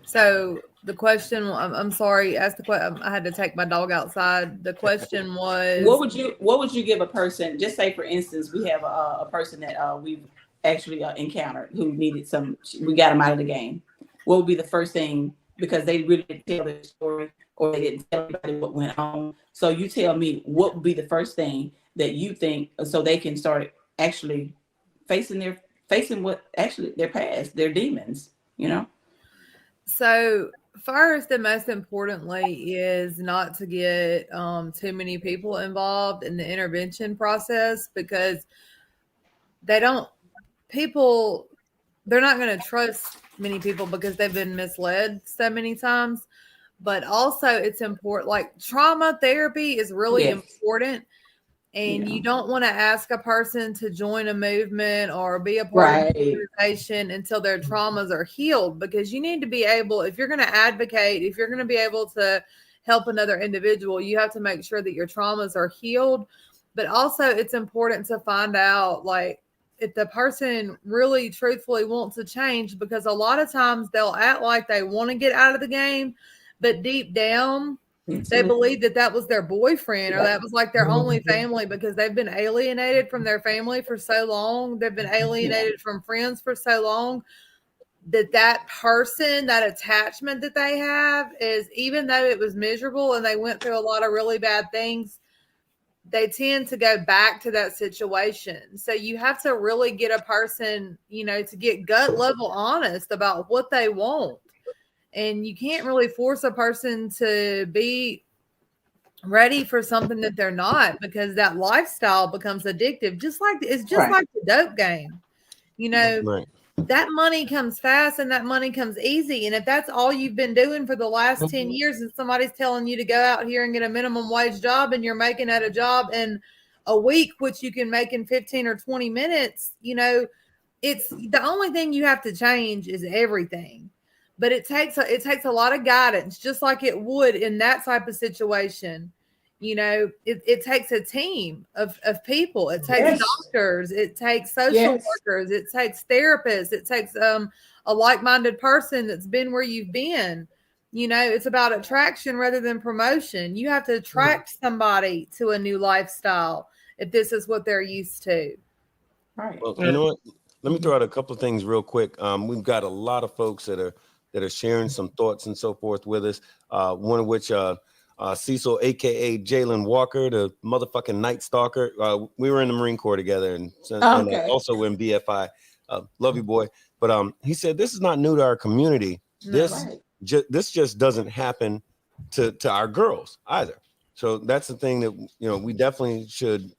So the question, I'm sorry, ask the question. I had to take my dog outside. The question was, What would you give a person? Just say, for instance, we have a person that we've actually encountered who needed some. We got them out of the game. What would be the first thing because they really didn't tell their story or they didn't tell anybody what went on? So you tell me what would be the first thing that you think so they can start actually facing what actually their past, their demons. You know. so first and most importantly is not to get too many people involved in the intervention process because they don't people they're not going to trust many people because they've been misled so many times. But also it's important, like trauma therapy is really Yes. important. And Yeah. you don't want to ask a person to join a movement or be a part of an Right. organization until their traumas are healed, because you need to be able, if you're going to advocate, if you're going to be able to help another individual, you have to make sure that your traumas are healed. But also it's important to find out, like, if the person really truthfully wants to change, because a lot of times they'll act like they want to get out of the game, but deep down they believe that that was their boyfriend or that was like their only family because they've been alienated from their family for so long. They've been alienated from friends for so long that person, that attachment that they have is, even though it was miserable and they went through a lot of really bad things, they tend to go back to that situation. So you have to really get a person, you know, to get gut level honest about what they want. And you can't really force a person to be ready for something that they're not, because that lifestyle becomes addictive. Just Right. like the dope game. You know, Right. that money comes fast and that money comes easy. And if that's all you've been doing for the last 10 years and somebody's telling you to go out here and get a minimum wage job and you're making at a job in a week, which you can make in 15 or 20 minutes, you know, it's the only thing you have to change is everything. But it takes a lot of guidance, just like it would in that type of situation. You know, it takes a team of people. It takes Yes. doctors, it takes social Yes. workers, it takes therapists, it takes a like-minded person that's been where you've been. You know, it's about attraction rather than promotion. You have to attract somebody to a new lifestyle if this is what they're used to. Right. Well, you know what? Let me throw out a couple of things real quick. We've got a lot of folks that are sharing some thoughts and so forth with us. One of which Cecil, aka Jalen Walker, the motherfucking Night Stalker. We were in the Marine Corps together, and Okay. also in BFI. Love you, boy. But he said this is not new to our community. No. This Right. this just doesn't happen to our girls either. So that's the thing that, you know, we definitely should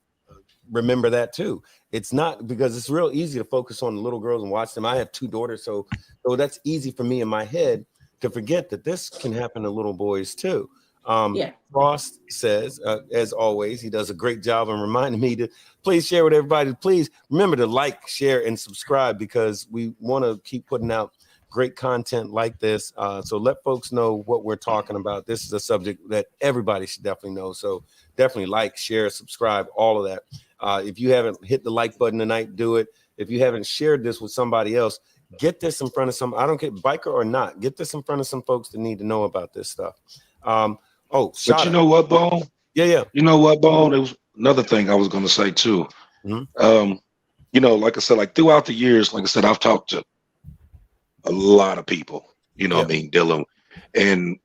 remember that too. It's not, because it's real easy to focus on the little girls and watch them. I have 2 daughters, so that's easy for me in my head to forget that this can happen to little boys too. Yeah. Frost says, as always, he does a great job in reminding me to please share with everybody. Please remember to like, share, and subscribe, because we want to keep putting out great content like this. So let folks know what we're talking about. This is a subject that everybody should definitely know. So definitely like, share, subscribe, all of that. If you haven't hit the like button tonight, do it. If you haven't shared this with somebody else, get this in front of some, I don't care, biker or not, get this in front of some folks that need to know about this stuff. But you know what, Bone? Yeah. You know what, Bone? It was another thing I was going to say too. Mhm. You know, like I said, like throughout the years, like I said, I've talked to a lot of people, you know what I mean, dealing, and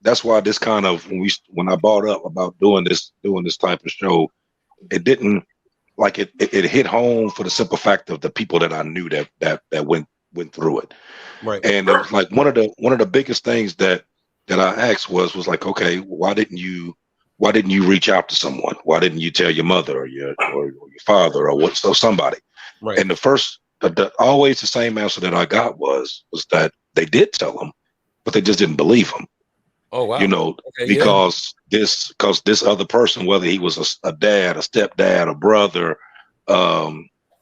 that's why this kind of, when I brought up about doing this type of show, it didn't, like, it hit home for the simple fact of the people that I knew that went through it. Right. And it was like one of the biggest things that I asked was like, okay, why didn't you reach out to someone? Why didn't you tell your mother or your father or somebody? Right. And always the same answer that I got was that they did tell them, but they just didn't believe them. Oh, wow. You know, Okay, because this other person, whether he was a dad, a stepdad, a brother,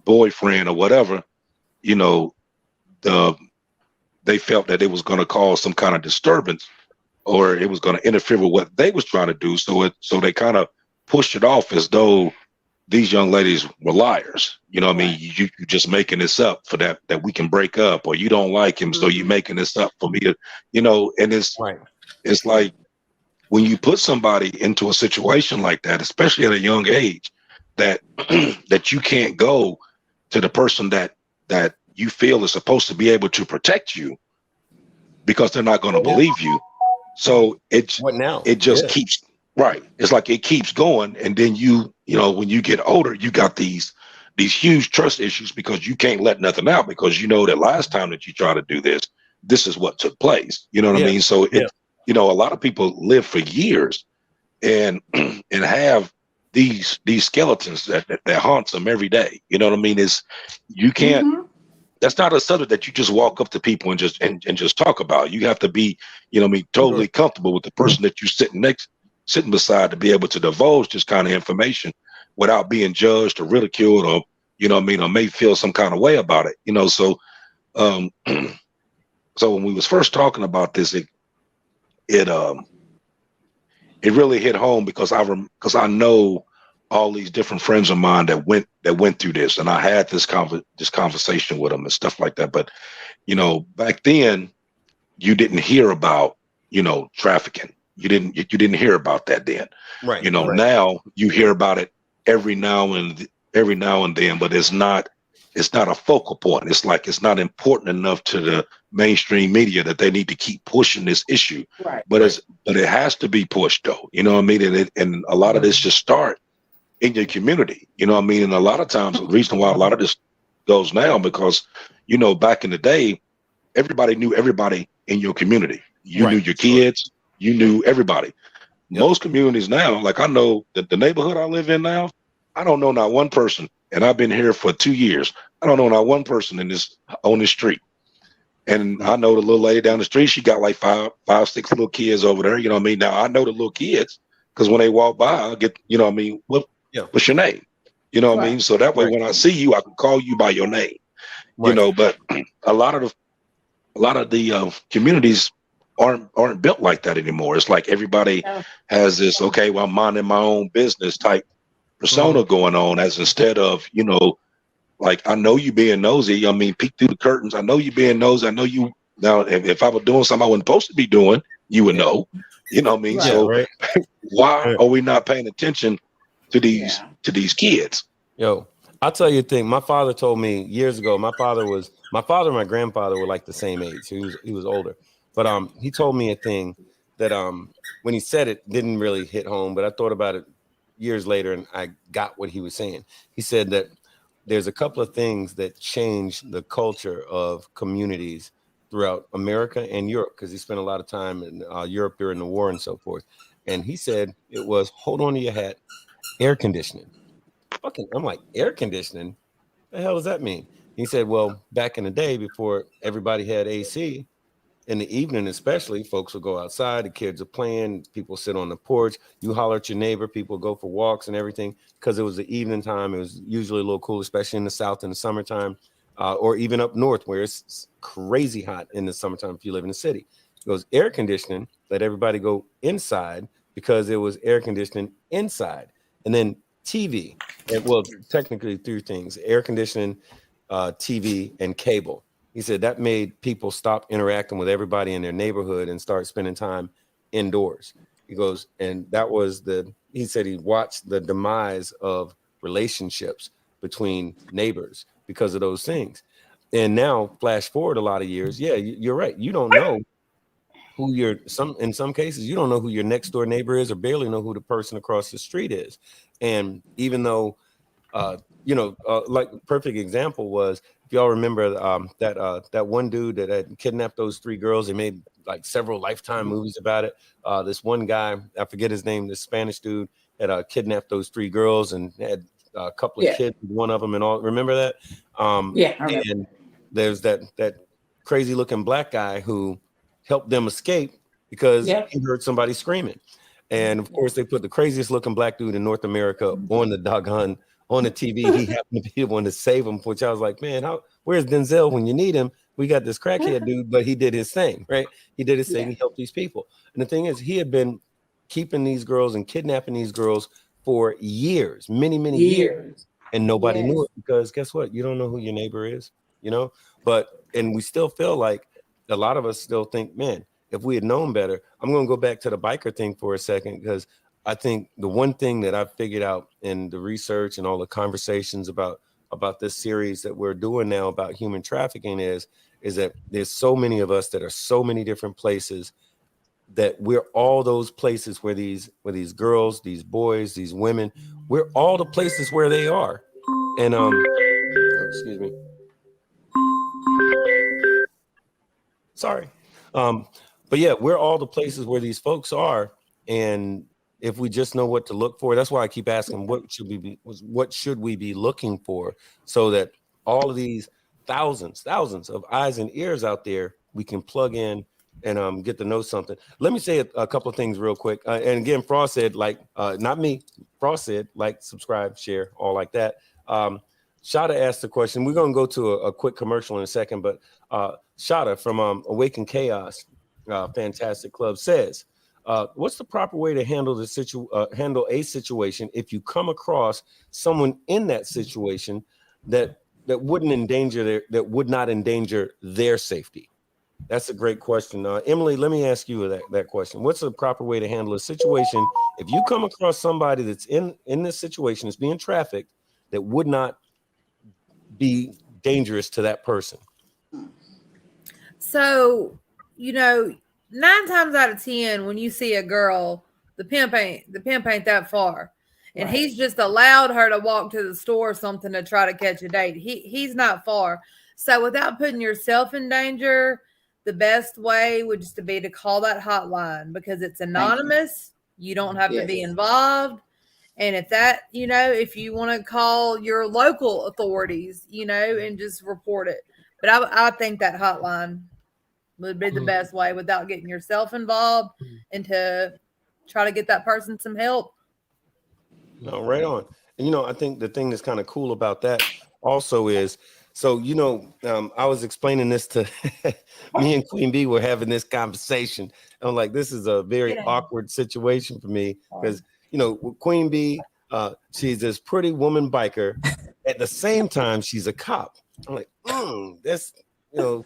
boyfriend, or whatever, you know, they felt that it was going to cause some kind of disturbance, or it was going to interfere with what they was trying to do. So they kind of pushed it off as though these young ladies were liars. You know what I mean? You just making this up for that we can break up, or you don't like him, so you making this up for me to, you know, and it's like, when you put somebody into a situation like that, especially at a young age, that that you can't go to the person that you feel is supposed to be able to protect you, because they're not going to believe you. So what now? It just keeps, right. It's like it keeps going. And then you know, when you get older, you got these huge trust issues, because you can't let nothing out, because you know that last time that you try to do this is what took place. You know what I mean? So you know, a lot of people live for years and and have these skeletons that haunts them every day. You know what I mean? You can't, that's not a subject that you just walk up to people and just talk about. You have to be, you know what I mean, totally comfortable with the person that you're sitting beside, to be able to divulge this kind of information without being judged or ridiculed, or, you know what I mean, or may feel some kind of way about it. You know, so so when we was first talking about this, it really hit home, because I know all these different friends of mine that went through this, and I had this conversation with them and stuff like that. But, you know, back then you didn't hear about, you know, trafficking. You didn't hear about that then. Right. You know, now you hear about it every now and then, but it's not a focal point. It's like, it's not important enough to the mainstream media that they need to keep pushing this issue. Right. But it has to be pushed, though. You know what I mean? And a lot of this just start in your community. You know what I mean? And a lot of times, the reason why a lot of this goes now, because, you know, back in the day, everybody knew everybody in your community. You knew your kids. You knew everybody. Most communities now, like, I know that the neighborhood I live in now, I don't know not one person, and I've been here for 2 years. I don't know not one person on this street. And I know the little lady down the street, she got like five, 6 little kids over there. You know what I mean? Now, I know the little kids, because when they walk by, I'll get, you know what I mean, what's your name? You know what I mean? So that way, when I see you, I can call you by your name. You know, but a lot of the communities aren't built like that anymore. It's like everybody has this, okay, well, I'm minding my own business type persona going on, as instead of, you know, like, I know you being nosy. I mean, peek through the curtains. I know you being nosy. I know you. Now, if I was doing something I wasn't supposed to be doing, you would know. You know what I mean? So why are we not paying attention to these kids? Yo, I'll tell you a thing. My father told me years ago. My father and my grandfather were like the same age. He was older, but he told me a thing that when he said it, didn't really hit home. But I thought about it years later, and I got what he was saying. He said that there's a couple of things that change the culture of communities throughout America and Europe, because he spent a lot of time in Europe during the war and so forth. And he said it was, hold on to your hat, air conditioning. Fucking, I'm like, air conditioning? The hell does that mean? He said, well, back in the day before everybody had AC, in the evening especially, folks will go outside, the kids are playing, people sit on the porch, you holler at your neighbor, people go for walks and everything, because it was the evening time. It was usually a little cool, especially in the South in the summertime, or even up north where it's crazy hot in the summertime if you live in the city. It goes, air conditioning, let everybody go inside, because it was air conditioning inside. And then TV, and well, technically three things: air conditioning, TV, and cable. He said that made people stop interacting with everybody in their neighborhood and start spending time indoors. He goes, and that was he said he watched the demise of relationships between neighbors because of those things. And now, flash forward a lot of years, yeah, you're right. You don't know who in some cases, you don't know who your next door neighbor is, or barely know who the person across the street is. And even though, like perfect example was, if y'all remember that one dude that had kidnapped those three girls, they made like several Lifetime movies about it. This one guy, I forget his name, this Spanish dude had kidnapped those three girls and had a couple of kids with one of them and all. Remember that? Yeah, I remember. And there's that crazy looking black guy who helped them escape because he heard somebody screaming. And of course, they put the craziest looking black dude in North America on the TV. He happened to be the one to save him, which I was like, man, where's Denzel when you need him? We got this crackhead dude, but he did his thing, right? He did his thing. He helped these people. And the thing is, he had been keeping these girls and kidnapping these girls for years, many, many years. And nobody knew it, because guess what? You don't know who your neighbor is, and we still feel like a lot of us still think, man, if we had known better. I'm going to go back to the biker thing for a second, because I think the one thing that I've figured out in the research and all the conversations about this series that we're doing now about human trafficking is that there's so many of us that are so many different places, that we're all those places where these girls, these boys, these women, we're all the places where they are. And excuse me. Sorry. But yeah, we're all the places where these folks are. And if we just know what to look for, that's why I keep asking, what should we be looking for, so that all of these thousands of eyes and ears out there, we can plug in and get to know something. Let me say a couple of things real quick. And again, Frost said, not me, Frost said, subscribe, share, all like that. Shada asked the question. We're going to go to a quick commercial in a second, but Shada from Awaken Chaos, fantastic club, says, what's the proper way to handle handle a situation if you come across someone in that situation that would not endanger their safety? That's a great question. Emily, let me ask you that question. What's the proper way to handle a situation if you come across somebody that's in this situation, that's being trafficked, that would not be dangerous to that person? So, 9 times out of 10, when you see a girl, the pimp ain't that far. And he's just allowed her to walk to the store or something to try to catch a date. He's not far. So without putting yourself in danger, the best way would just to be to call that hotline, because it's anonymous. You don't have to be involved. And if you want to call your local authorities, and just report it. But I think that hotline would be the best way without getting yourself involved, and to try to get that person some help. No, right on. And I think the thing that's kind of cool about that also is, so I was explaining this to me and Queen Bee were having this conversation. I'm like, this is a very awkward situation for me, because Queen Bee, she's this pretty woman biker. At the same time, she's a cop. I'm like, that's the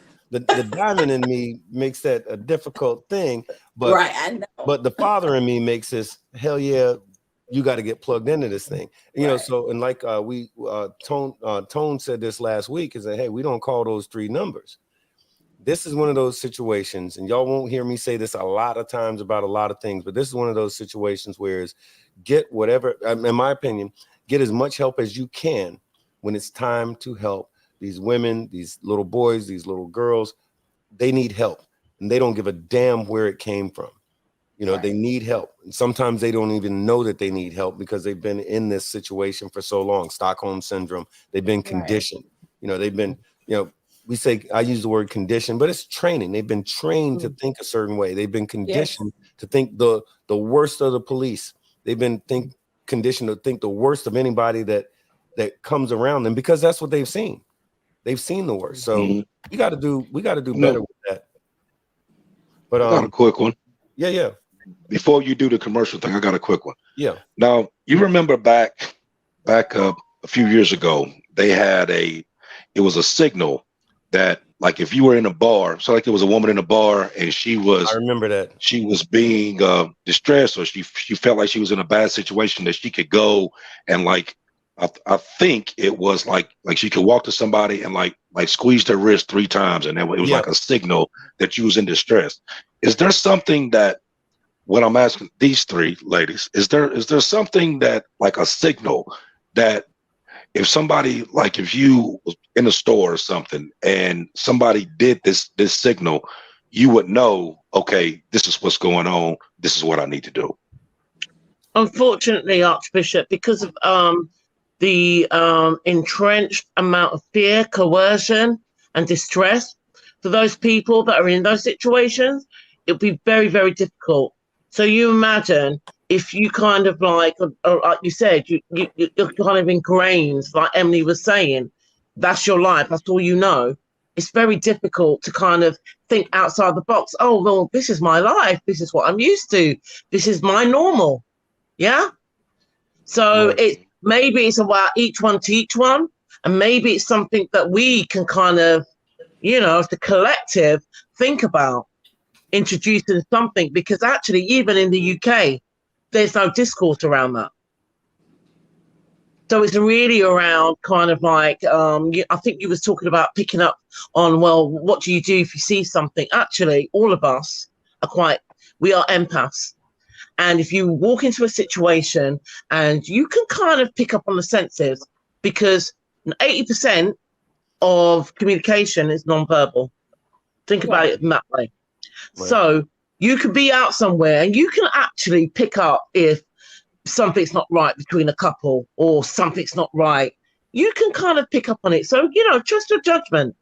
diamond in me makes that a difficult thing, but I know. But the father in me makes this, hell yeah, you got to get plugged into this thing. So, and like Tone said this last week, is that, hey, we don't call those three numbers. This is one of those situations, and y'all won't hear me say this a lot of times about a lot of things, but this is one of those situations where is get whatever, in my opinion, get as much help as you can when it's time to help these women, these little boys, these little girls. they need help, and they don't give a damn where it came from. You know, they need help. And sometimes they don't even know that they need help because they've been in this situation for so long. Stockholm syndrome. They've been conditioned. You know, they've been, you know, we say, I use the word conditioned, but it's training. They've been trained to think a certain way. They've been conditioned to think the worst of the police. They've been conditioned to think the worst of anybody that comes around them, because that's what they've seen. They've seen the worst. So we got to do better with that. But I got a quick one. Yeah. Before you do the commercial thing, I got a quick one. Yeah. Now, you remember back a few years ago, they had it was a signal that, like, if you were in a bar, so like there was a woman in a bar and I remember that. she was being distressed, or she felt like she was in a bad situation, that she could go and, like, I think it was like she could walk to somebody and like squeeze their wrist 3 times, and then it was like a signal that you was in distress. Is there something that, what I'm asking these 3 ladies, is there something that, like a signal that if somebody, like if you was in a store or something and somebody did this signal, you would know, okay, this is what's going on, this is what I need to do? Unfortunately, Archbishop, because of the entrenched amount of fear, coercion, and distress for those people that are in those situations, it'll be very, very difficult. So you imagine if you kind of like you said, you're kind of ingrained, like Emily was saying, that's your life, that's all you know. It's very difficult to kind of think outside the box. Oh, well, this is my life. This is what I'm used to. This is my normal. Yeah. So maybe it's about each one teach one, and maybe it's something that we can kind of, you know, as the collective, think about introducing something, because actually even in the UK there's no discourse around that. So it's really around kind of like I think you was talking about picking up on, well, what do you do if you see something? Actually, all of us we are empaths, and if you walk into a situation and you can kind of pick up on the senses, because 80% of communication is nonverbal. Think about it in that way. Right. So you could be out somewhere and you can actually pick up if something's not right between a couple, or something's not right. You can kind of pick up on it. So, you know, trust your judgment.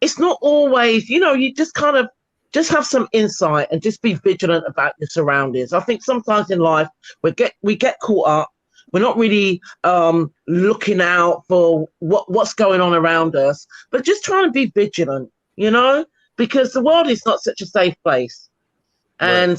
It's not always, you know, you just kind of just have some insight and just be vigilant about your surroundings. I think sometimes in life we get caught up. We're not really looking out for what's going on around us, but just trying to be vigilant, you know, because the world is not such a safe place. And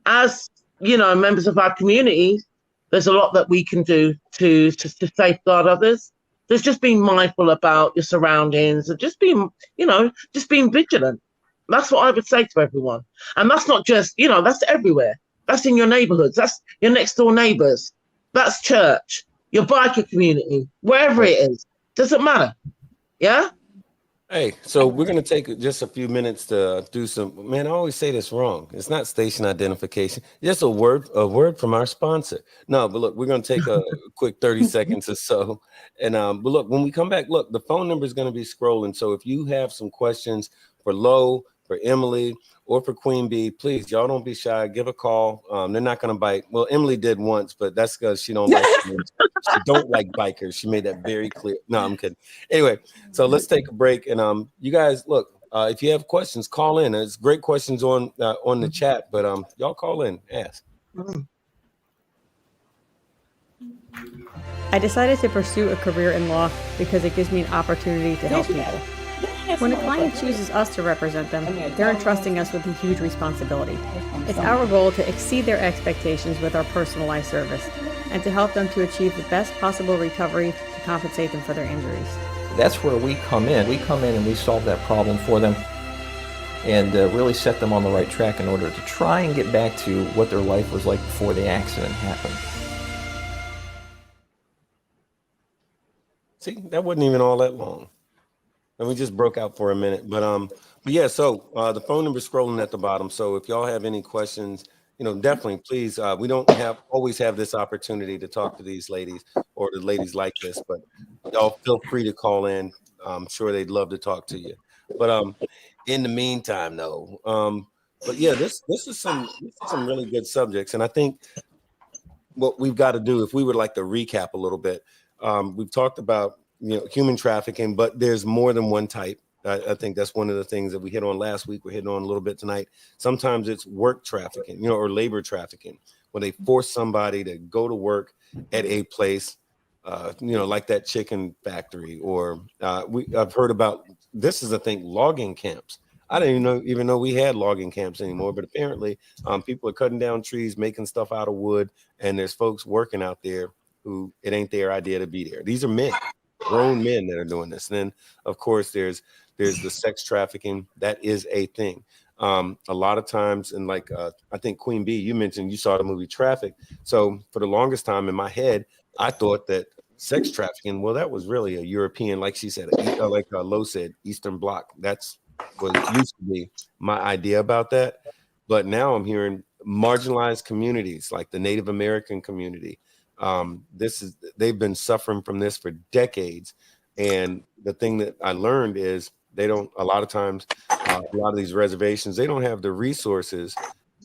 as, you know, members of our community, there's a lot that we can do to safeguard others. There's just being mindful about your surroundings and just being, you know, just being vigilant. That's what I would say to everyone. And that's not just, you know, that's everywhere. That's in your neighborhoods. That's your next door neighbors. That's church, your biker community, wherever it is. Doesn't matter. Yeah? Hey, so we're going to take just a few minutes to do some, man, I always say this wrong. It's not station identification. Just a word from our sponsor. No, but look, we're going to take a quick 30 seconds or so. And but look, when we come back, look, the phone number is going to be scrolling. So if you have some questions for Lo, for Emily, or for Queen Bee, please, y'all don't be shy. Give a call. They're not going to bite. Well, Emily did once, but that's because she don't like she don't like bikers. She made that very clear. No, I'm kidding. Anyway, so let's take a break. And you guys, look, if you have questions, call in. There's great questions on the chat, but y'all call in, ask. I decided to pursue a career in law because it gives me an opportunity to help people. When a client chooses us to represent them, they're entrusting us with a huge responsibility. It's our goal to exceed their expectations with our personalized service and to help them to achieve the best possible recovery to compensate them for their injuries. That's where we come in. We come in and we solve that problem for them and really set them on the right track in order to try and get back to what their life was like before the accident happened. See, that wasn't even all that long. And we just broke out for a minute, but yeah, so the phone number is scrolling at the bottom. So if y'all have any questions, you know, definitely, please, we don't always have this opportunity to talk to these ladies or the ladies like this, but y'all feel free to call in. I'm sure they'd love to talk to you. But in the meantime, though. But yeah, this is some really good subjects, and I think what we've got to do, if we would like to recap a little bit, we've talked about human trafficking, but there's more than one type. I think that's one of the things that we hit on last week. We're hitting on a little bit tonight. Sometimes it's work trafficking, or labor trafficking, when they force somebody to go to work at a place, like that chicken factory, or I've heard about, this is a thing, logging camps. I didn't even know we had logging camps anymore, but apparently people are cutting down trees, making stuff out of wood, and there's folks working out there who it ain't their idea to be there. These are men, grown men that are doing this. And then, of course, there's the sex trafficking. That is a thing. A lot of times, and like I think Queen Bee, you mentioned you saw the movie Traffic. So for the longest time in my head, I thought that sex trafficking, well, that was really a European, like she said, like Lo said, Eastern Bloc. That's what used to be my idea about that. But now I'm hearing marginalized communities like the Native American community. They've been suffering from this for decades. And the thing that I learned is a lot of times, a lot of these reservations, they don't have the resources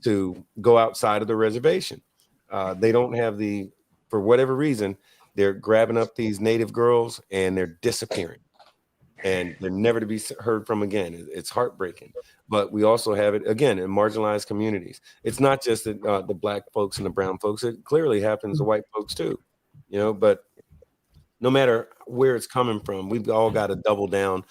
to go outside of the reservation. They don't have for whatever reason, they're grabbing up these Native girls and they're disappearing. And they're never to be heard from again. It's heartbreaking. But we also have it, again, in marginalized communities. It's not just the Black folks and the brown folks. It clearly happens to white folks too, but no matter where it's coming from, we've all got to double down.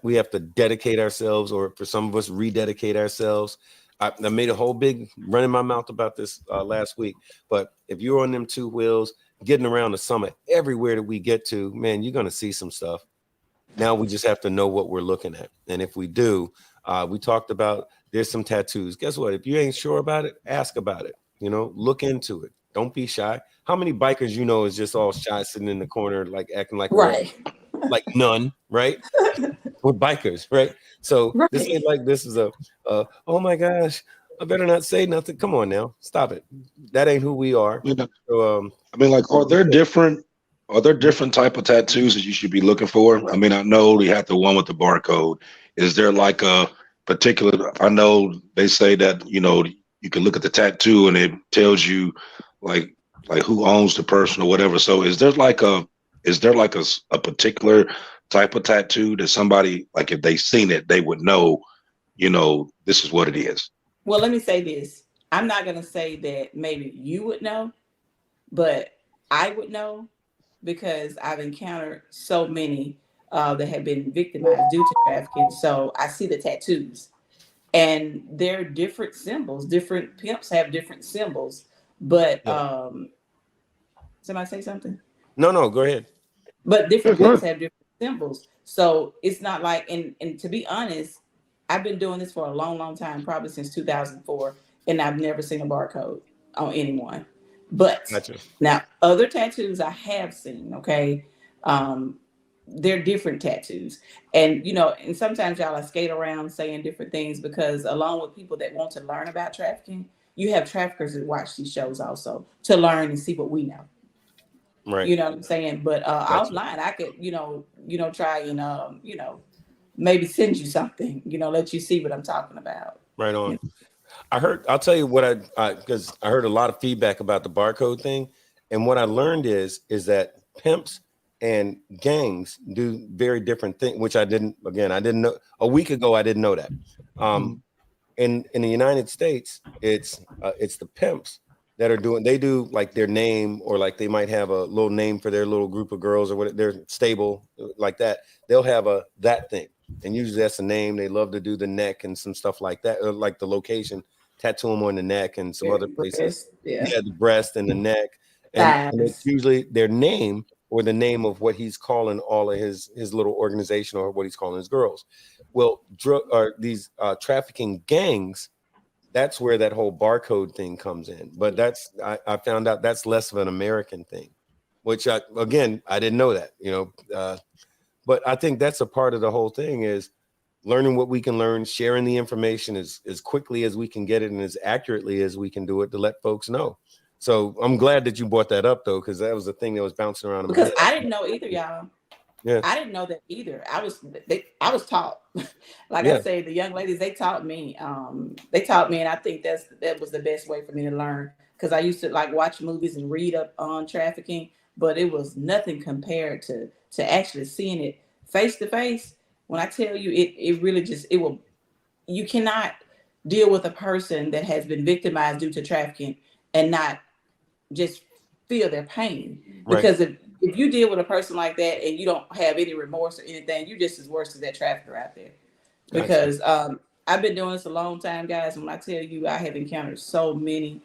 We have to dedicate ourselves, or for some of us, rededicate ourselves. I made a whole big run in my mouth about this last week. But if you're on them two wheels, getting around the summit, everywhere that we get to, man, you're going to see some stuff. Now we just have to know what we're looking at. And if we do, we talked about there's some tattoos. Guess what? If you ain't sure about it, ask about it. Look into it. Don't be shy. How many bikers is just all shy, sitting in the corner, like acting like Right. like none, right? We're bikers, right? So Right. this ain't like this is oh my gosh, I better not say nothing. Come on now, stop it. That ain't who we are. So, like, are there different type of tattoos that you should be looking for? I mean, I know we had the one with the barcode. Is there like a particular? I know they say that you can look at the tattoo and it tells you like who owns the person or whatever. So is there like a particular type of tattoo that somebody, like, if they seen it, they would know, this is what it is? Well, let me say this. I'm not going to say that maybe you would know, but I would know, because I've encountered so many that have been victimized due to trafficking. So I see the tattoos, and they're different symbols. Different pimps have different symbols, but somebody say something? No, go ahead. But different pimps have different symbols. So it's not like, and to be honest, I've been doing this for a long, long time, probably since 2004, and I've never seen a barcode on anyone. But Gotcha. Now, other tattoos I have seen, okay? They're different tattoos. And, and sometimes y'all skate around saying different things, because along with people that want to learn about trafficking, you have traffickers that watch these shows also to learn and see what we know. Right. You know what I'm saying? But Gotcha. offline, I could, try and, maybe send you something, let you see what I'm talking about. Right on. I'll tell you what because I heard a lot of feedback about the barcode thing. And what I learned is that pimps and gangs do very different things, which I didn't know a week ago. I didn't know that. In the United States, it's the pimps that they do like their name, or like they might have a little name for their little group of girls, or what their stable like that. They'll have that thing. And usually that's a name. They love to do the neck and some stuff like that, or like the location, tattoo them on the neck and some other places. Yeah, the breast and the neck. And it's usually their name, or the name of what he's calling all of his little organization, or what he's calling his girls. Well, these trafficking gangs, that's where that whole barcode thing comes in. But I found out that's less of an American thing, which I didn't know that, but I think that's a part of the whole thing, is learning what we can learn, sharing the information as quickly as we can get it and as accurately as we can do it, to let folks know. So I'm glad that you brought that up, though, because that was the thing that was bouncing around in my head. I didn't know either, y'all. Yeah. I didn't know that either. I was taught. Like I Yeah. say, the young ladies, they taught me. They taught me, and I think that was the best way for me to learn, because I used to like watch movies and read up on trafficking, but it was nothing compared to actually seeing it face to face. When I tell you, it really just it will. You cannot deal with a person that has been victimized due to trafficking and not just feel their pain. Right. Because if you deal with a person like that and you don't have any remorse or anything, you're just as worse as that trafficker out there. Gotcha. Because I've been doing this a long time, guys. And when I tell you, I have encountered so many,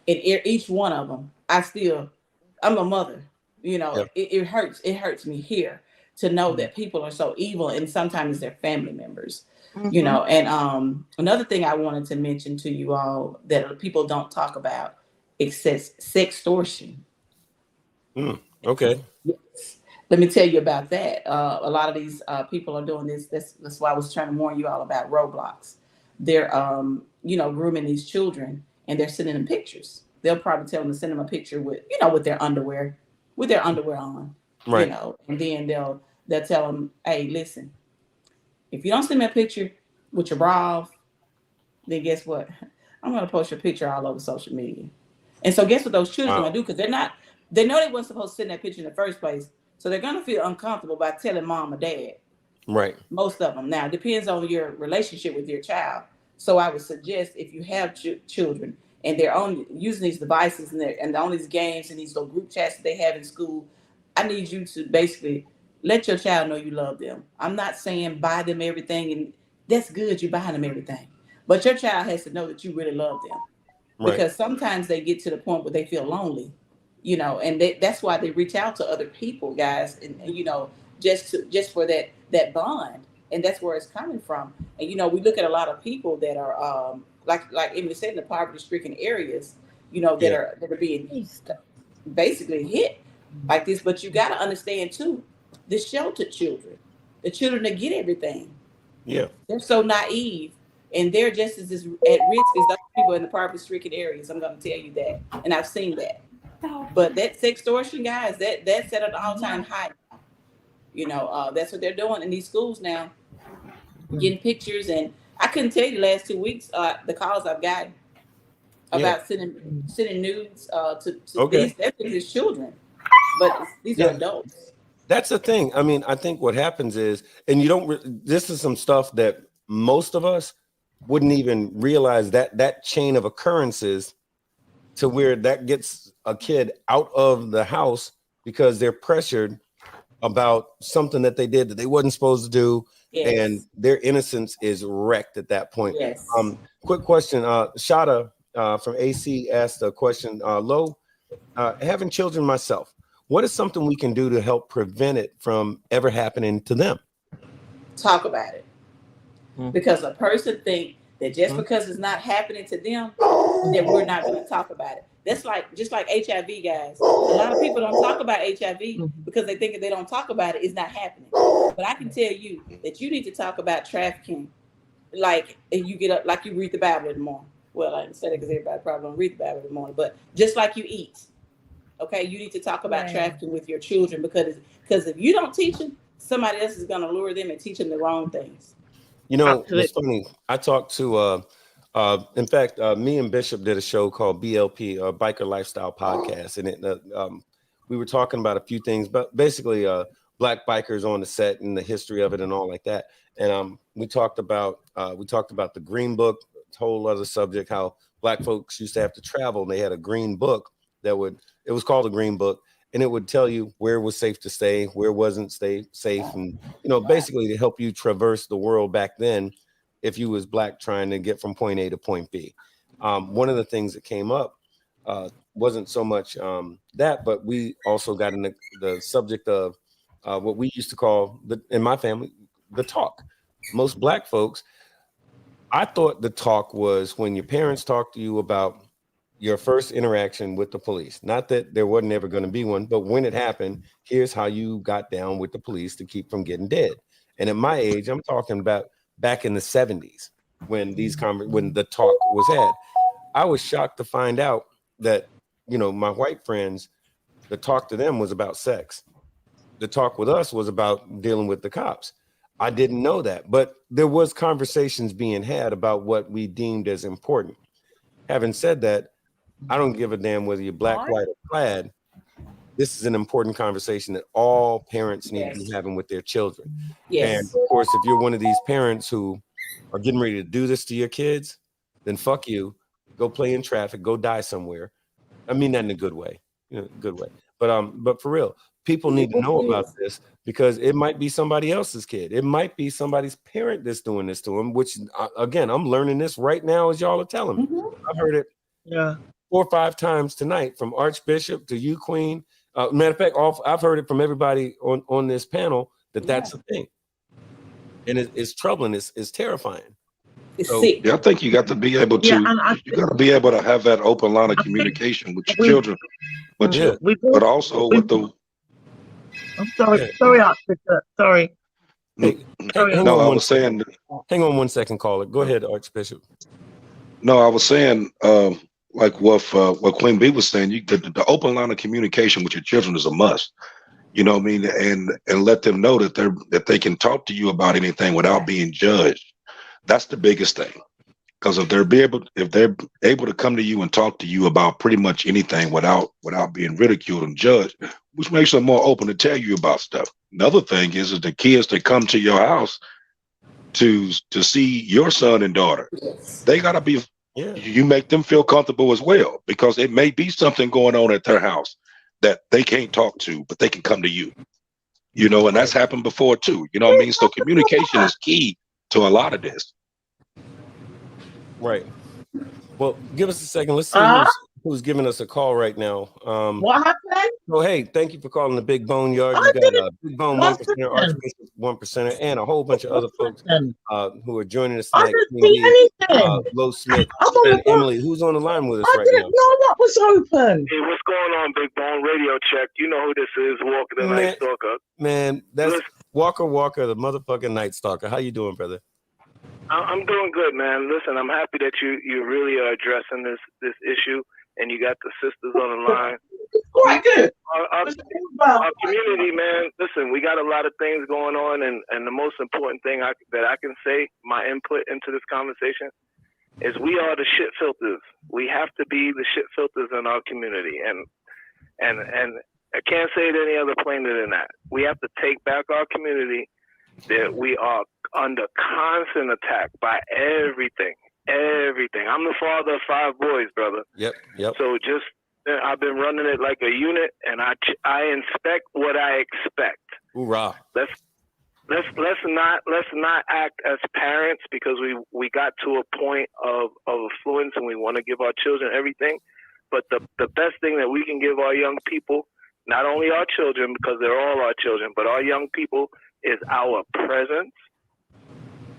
and each one of them, I'm a mother. You know, Yeah. it hurts. It hurts me here to know Mhm. that people are so evil, and sometimes they're family members. You Mhm. know, and another thing I wanted to mention to you all that people don't talk about is sextortion. Okay. Yes. Let me tell you about that. A lot of these people are doing this. That's why I was trying to warn you all about Roblox. They're, grooming these children, and they're sending them pictures. They'll probably tell them to send them a picture with with their underwear on, Right. and then they'll tell them, hey, listen, if you don't send me a picture with your bra off, then guess what? I'm going to post your picture all over social media. And so guess what those children are Wow. going to do? Because they know they weren't supposed to send that picture in the first place. So they're going to feel uncomfortable by telling mom or dad. Right. Most of them. Now, it depends on your relationship with your child. So I would suggest, if you have children and they're on using these devices and on these games and these little group chats that they have in school, I need you to basically let your child know you love them. I'm not saying buy them everything, and that's good, you buying them everything. But your child has to know that you really love them, Right. because sometimes they get to the point where they feel lonely, and that's why they reach out to other people, guys, and just for that bond, and that's where it's coming from. And we look at a lot of people that are like Emily said, in the poverty-stricken areas, Yeah. that are being basically hit like this. But you got to understand too, the sheltered children, the children that get everything, Yeah. they're so naive, and they're just as at risk as those people in the poverty-stricken areas. I'm going to tell you that, and I've seen that. But that sextortion, guys, that's at an all-time high. That's what they're doing in these schools now, getting pictures. And I couldn't tell you the last 2 weeks the calls I've gotten Yeah. about sending nudes to Okay. these children, but these are Yeah. adults. That's the thing. I mean, I think what happens is, and you don't. This is some stuff that most of us wouldn't even realize, that chain of occurrences, to where that gets a kid out of the house because they're pressured about something that they did that they wasn't supposed to do, and Yes, their innocence is wrecked at that point. yes. Quick question. Shada from AC asked a question. Low, having children myself, what is something we can do to help prevent it from ever happening to them? Talk about it. Mm. Because a person think that just Mm. because it's not happening to them, that we're not going to talk about it. That's just like HIV, guys. A lot of people don't talk about HIV because they think if they don't talk about it, it's not happening. But I can tell you that you need to talk about trafficking, like you get up, like you read the Bible in the morning. Well, I didn't say that because everybody probably don't read the Bible in the morning, but just like you eat, okay, you need to talk about Right. trafficking with your children, because if you don't teach them, somebody else is going to lure them and teach them the wrong things. It's funny. I talked to, in fact, me and Bishop did a show called BLP, Biker Lifestyle Podcast, and we were talking about a few things, but basically, black bikers on the set and the history of it and all like that. And we talked about the Green Book, a whole other subject, how black folks used to have to travel, and they had a green book it was called a Green Book, and it would tell you where was safe to stay, where wasn't safe, and basically to help you traverse the world back then if you was black trying to get from point A to point B. One of the things that came up wasn't so much that, but we also got into the subject of what we used to call, in my family, the talk. Most black folks, I thought the talk was when your parents talk to you about your first interaction with the police. Not that there wasn't ever going to be one, but when it happened, here's how you got down with the police to keep from getting dead. And at my age, I'm talking about back in the 70s when when the talk was had. I was shocked to find out that, my white friends, the talk to them was about sex. the talk with us was about dealing with the cops. I didn't know that, but there was conversations being had about what we deemed as important. Having said that, I don't give a damn whether you're black, white, or plaid. This is an important conversation that all parents need to be having with their children. And Yes. of course, if you're one of these parents who are getting ready to do this to your kids, then fuck you. Go play in traffic. Go die somewhere. I mean that in a good way, good way. But for real, people need to know about this because it might be somebody else's kid. It might be somebody's parent that's doing this to them. Which again, I'm learning this right now as y'all are telling me. I've heard it 4 or 5 times tonight from Archbishop to you, Queen. Matter of fact, I've heard it from everybody on this panel that's a thing, and it's troubling. It's terrifying. It's So, sick. Yeah, I think you got to be able to. You got to be able to have that open line of communication with your children, but also with the. I'm sorry, Archbishop. Sorry. Hey, hang on one second, caller. Go ahead, Archbishop. No, I was saying, like what Queen B was saying, the open line of communication with your children is a must. You know what I mean, and let them know that they can talk to you about anything without being judged. That's the biggest thing. Because if they're able to come to you and talk to you about pretty much anything without being ridiculed and judged, which makes them more open to tell you about stuff. Another thing is the kids that come to your house to see your son and daughter, they gotta be. You make them feel comfortable as well, because it may be something going on at their house that they can't talk to, but they can come to you. And that's happened before too. You know what I mean? So communication is key to a lot of this. Right. Well, give us a second. Let's see who's giving us a call right now. What happened? Oh, hey, thank you for calling the Big Bone Yard. You got a Big Bone 1%, Archbishop 1%, and a whole bunch of other folks who are joining us tonight. I didn't see anything. Lo Smith, and Emily, who's on the line with us right now. I didn't know that was open. Hey, what's going on, Big Bone Radio Check? You know who this is, Walker the Night Stalker. Man, that's Walker, the motherfucking Night Stalker. How you doing, brother? I'm doing good, man. Listen, I'm happy that you really are addressing this issue, and you got the sisters on the line. Quite good. Our community, man. Listen, we got a lot of things going on, and the most important thing that I can say, my input into this conversation, is we are the shit filters. We have to be the shit filters in our community, and I can't say it any other plainer than that. We have to take back our community. That we are under constant attack by everything. I'm the father of 5 boys, brother. Yep. So I've been running it like a unit, and I inspect what I expect. Hoorah! Let's not act as parents because we got to a point of affluence and we want to give our children everything. But the best thing that we can give our young people, not only our children because they're all our children, but our young people, is our presence,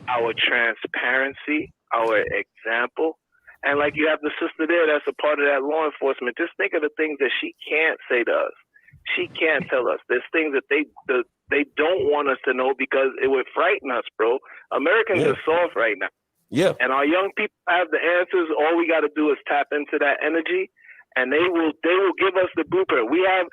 our transparency, our example. And like you have the sister there that's a part of that law enforcement, just think of the things that she can't say to us. She can't tell us. There's things that they don't want us to know because it would frighten us, bro. Americans are soft right now. Yeah. And our young people have the answers. All we got to do is tap into that energy, and they will give us the blueprint. We have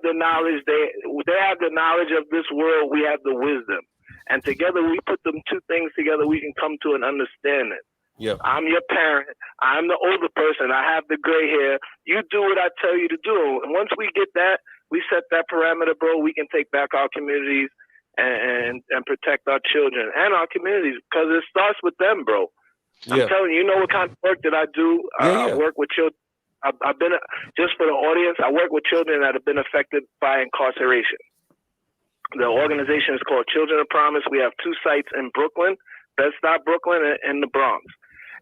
the knowledge. They have the knowledge of this world. We have the wisdom, and together we put them 2 things together. We can come to an understanding. Yep. I'm your parent. I'm the older person. I have the gray hair. You do what I tell you to do. And once we get that, we set that parameter, bro. We can take back our communities and protect our children and our communities because it starts with them, bro. I'm telling you, what kind of work that I do? I work with children. I've been, just for the audience, I work with children that have been affected by incarceration. The organization is called Children of Promise. We have 2 sites in Brooklyn, Bed-Stuy, Brooklyn, and the Bronx.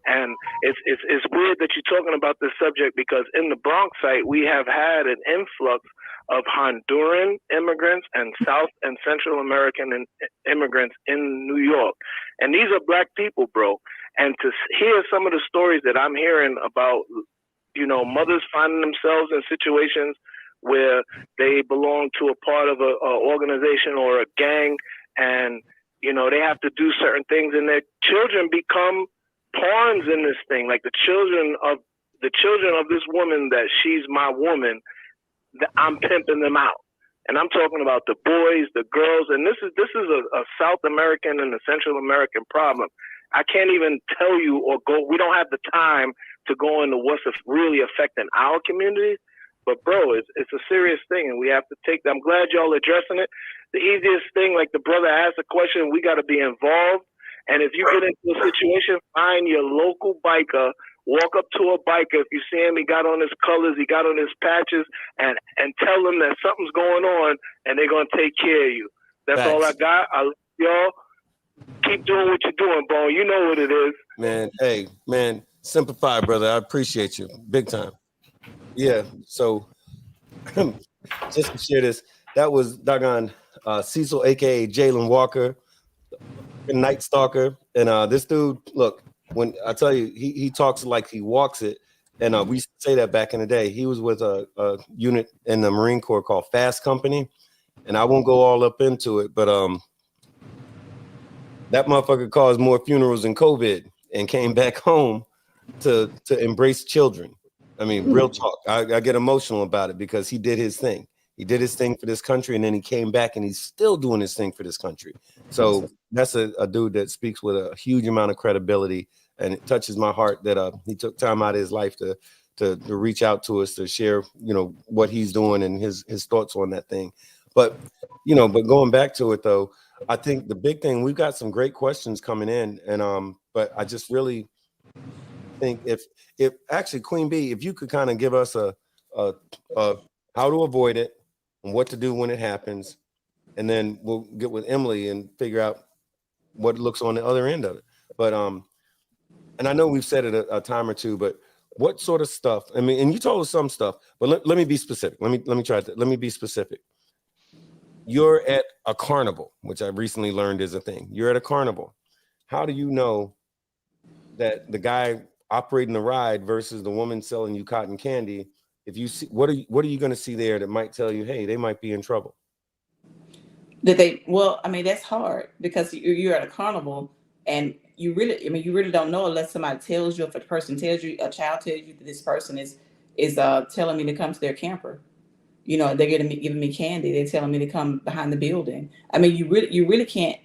And it's weird that you're talking about this subject because in the Bronx site, we have had an influx of Honduran immigrants and South and Central American immigrants in New York. And these are black people, bro. And to hear some of the stories that I'm hearing about, mothers finding themselves in situations where they belong to a part of a organization or a gang, and, they have to do certain things, and their children become pawns in this thing. Like the children of this woman that she's my woman, I'm pimping them out. And I'm talking about the boys, the girls, and this is a South American and a Central American problem. I can't even tell you or go. We don't have the time to go into what's really affecting our community. But bro, it's a serious thing, and we have to take. I'm glad y'all addressing it. The easiest thing, like the brother asked a question, we got to be involved. And if you get into a situation, find your local biker. Walk up to a biker. If you see him, he got on his colors, he got on his patches, and tell them that something's going on, and they're gonna take care of you. That's Facts. all I got. I love y'all. Keep doing what you're doing, Bone. You know what it is. Man, hey, man, simplify, brother. I appreciate you big time. Yeah, so just to share this, that was doggone Cecil, aka Jalen Walker, Night Stalker. And this dude, look, when I tell you, he talks like he walks it. And we used to say that back in the day. He was with a unit in the Marine Corps called Fast Company. And I won't go all up into it, but that motherfucker caused more funerals than COVID and came back home to embrace children. I mean, real talk. I get emotional about it because he did his thing. He did his thing for this country, and then he came back and he's still doing his thing for this country. So that's a dude that speaks with a huge amount of credibility, and it touches my heart that he took time out of his life to reach out to us to share, what he's doing and his thoughts on that thing. But but going back to it though, I think the big thing, we've got some great questions coming in, and but I just really think if actually Queen B, if you could kind of give us a how to avoid it and what to do when it happens, and then we'll get with Emily and figure out what looks on the other end of it. But and I know we've said it a time or two, but what sort of stuff? I mean, and you told us some stuff, but let me be specific. Let me try that. Let me be specific. You're at a carnival, which I recently learned is a thing. You're at a carnival. How do you know that the guy operating the ride versus the woman selling you cotton candy? If you see, what are you going to see there that might tell you, hey, they might be in trouble? Well, I mean, that's hard because you're at a carnival and you really don't know unless somebody tells you. If a person tells you, a child tells you that this person is telling me to come to their camper. They're giving me candy. They're telling me to come behind the building. I mean, you really can't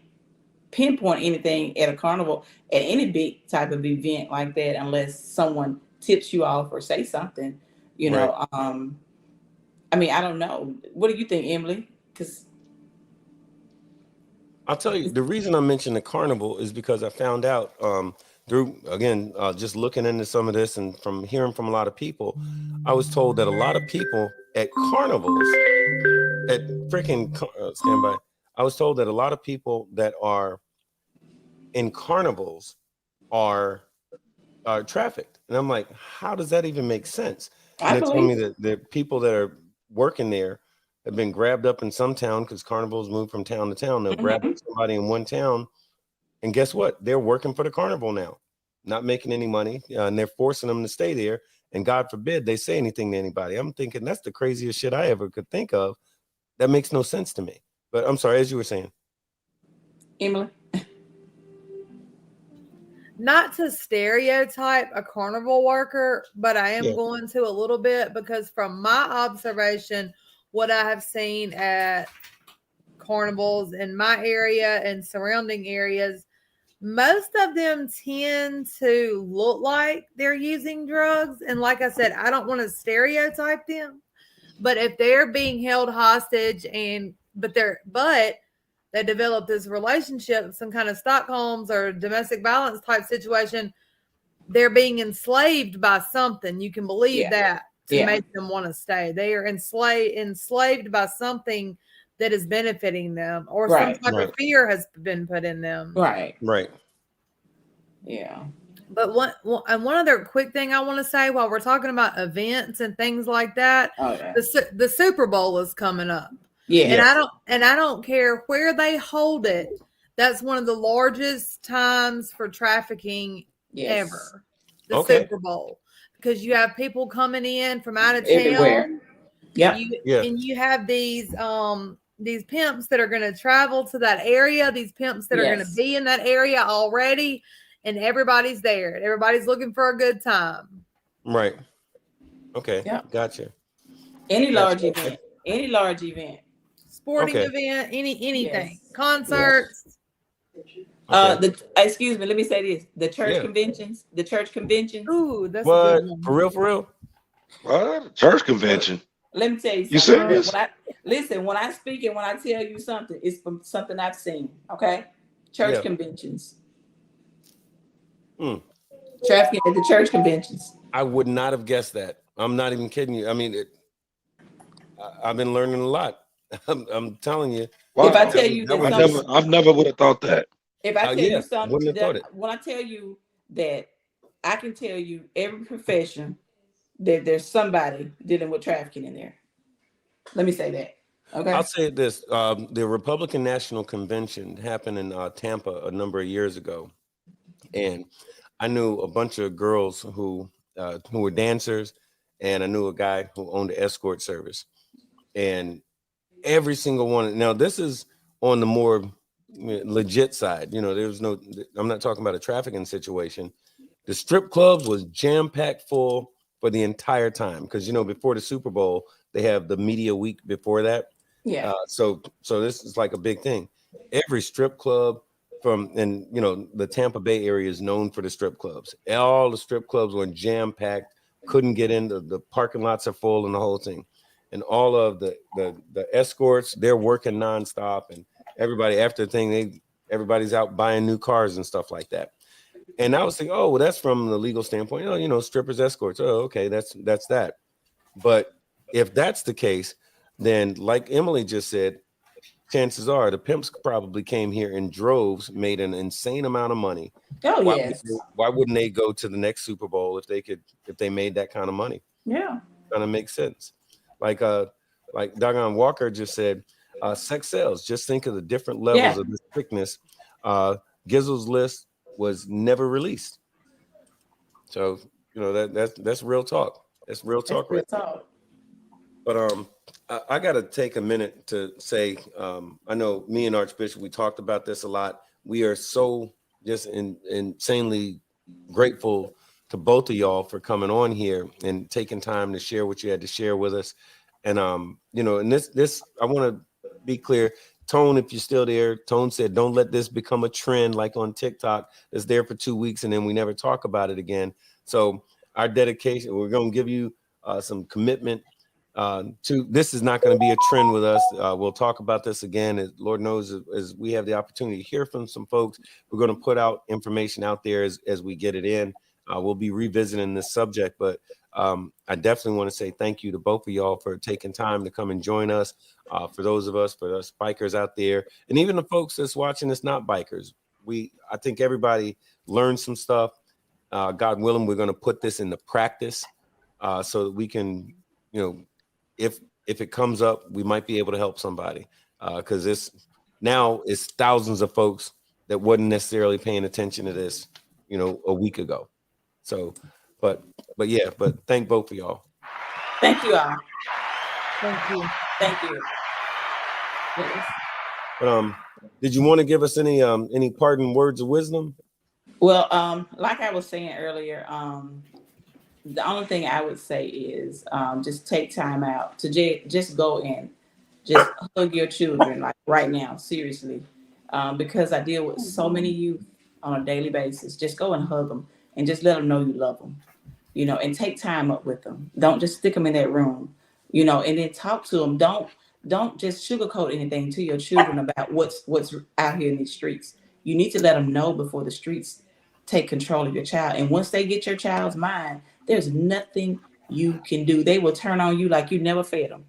pinpoint anything at a carnival, at any big type of event like that, unless someone tips you off or say something. Right. I mean, I don't know. What do you think, Emily? Because I'll tell you, the reason I mentioned the carnival is because I found out through, again, just looking into some of this and from hearing from a lot of people, I was told that a lot of people at carnivals, at freaking standby, I was told that a lot of people that are in carnivals are trafficked. And I'm like, how does that even make sense? And they told me that the people that are working there have been grabbed up in some town, because carnivals move from town to town. They'll grab somebody in one town, and guess what? They're working for the carnival now, not making any money, and they're forcing them to stay there. And God forbid they say anything to anybody. I'm thinking that's the craziest shit I ever could think of. That makes no sense to me. But I'm sorry, as you were saying, Emily. Not to stereotype a carnival worker, but I am going to a little bit, because from my observation, what I have seen at carnivals in my area and surrounding areas, most of them tend to look like they're using drugs. And like I said, I don't want to stereotype them, but if they're being held hostage but they develop this relationship, some kind of Stockholm's or domestic violence type situation, they're being enslaved by something. You can believe that to make them want to stay. They are enslaved by something that is benefiting them, or some type of fear has been put in them. Right. Yeah. But one other quick thing I want to say while we're talking about events and things like that, the Super Bowl is coming up. Yeah. And I don't care where they hold it. That's one of the largest times for trafficking ever. The Super Bowl. Because you have people coming in from out of town. Everywhere. And you have these pimps that are going to travel to that area, these pimps that are going to be in that area already, and everybody's there. Everybody's looking for a good time. Right. Okay. Yeah. Gotcha. Any large event. sporting Okay. event, anything, Yes. concerts. Okay. Excuse me, let me say this. The church Yeah. conventions, Ooh, that's a What? good one. For real? For real? What? Church convention? let me tell you You something. serious? When I speak and when I tell you something, it's from something I've seen. Okay. Church Yeah. conventions. Mm. Trafficking at the church conventions. I would not have guessed that. I'm not even kidding you. I mean, I've been learning a lot. I'm telling you. If I Wow. tell you That that was something, just I've never would have thought that. if I tell yeah. you something Wouldn't have thought it. that when I tell you that I can tell you every profession that there's somebody dealing with trafficking in there. Let me say that. Okay. I'll say this: the Republican National Convention happened in Tampa a number of years ago, and I knew a bunch of girls who were dancers, and I knew a guy who owned an escort service, and every single one. Now, this is on the more legit side. You know, there's no. I'm not talking about a trafficking situation. The strip clubs was jam packed full for the entire time because before the Super Bowl they have the media week before that. Yeah. So this is like a big thing. Every strip club and the Tampa Bay area is known for the strip clubs. All the strip clubs were jam packed, couldn't get in. The parking lots are full and the whole thing. And all of the escorts, they're working nonstop, and everybody after the thing, everybody's out buying new cars and stuff like that. And I was thinking, oh, well, that's from the legal standpoint. Oh, strippers, escorts. Oh, okay, that's that. But if that's the case, then like Emily just said, chances are the pimps probably came here in droves, made an insane amount of money. Oh yes. Why wouldn't they go to the next Super Bowl if they made that kind of money? Yeah. Kind of makes sense. Like Dagon Walker just said, sex sells. Just think of the different levels Yeah. of this sickness. Gizzle's list was never released. So that's real talk. That's real That's talk real right there. talk. But I got to take a minute to say, I know me and Archbishop, we talked about this a lot. We are so just insanely grateful to both of y'all for coming on here and taking time to share what you had to share with us. And and this I want to be clear. Tone, if you're still there, Tone said, don't let this become a trend like on TikTok. It's there for 2 weeks and then we never talk about it again. So our dedication, we're going to give you some commitment to this is not going to be a trend with us. We'll talk about this again. As Lord knows, as we have the opportunity to hear from some folks, we're going to put out information out there as we get it in. We'll be revisiting this subject, but I definitely want to say thank you to both of y'all for taking time to come and join us. For those of us, for us bikers out there, and even the folks that's watching us not bikers, I think everybody learned some stuff. God willing, we're going to put this into practice so that we can, if it comes up, we might be able to help somebody because this now is thousands of folks that wasn't necessarily paying attention to this, a week ago. So, but thank both of y'all. Thank you all. Thank you. Thank you. Yes. But did you want to give us any parting words of wisdom? Well, like I was saying earlier, the only thing I would say is just take time out to just go in, just hug your children like right now, seriously, because I deal with so many youth on a daily basis. Just go and hug them and just let them know you love them, and take time up with them. Don't just stick them in that room, and then talk to them. Don't just sugarcoat anything to your children about what's out here in these streets. You need to let them know before the streets take control of your child. And once they get your child's mind, there's nothing you can do. They will turn on you like you never fed them.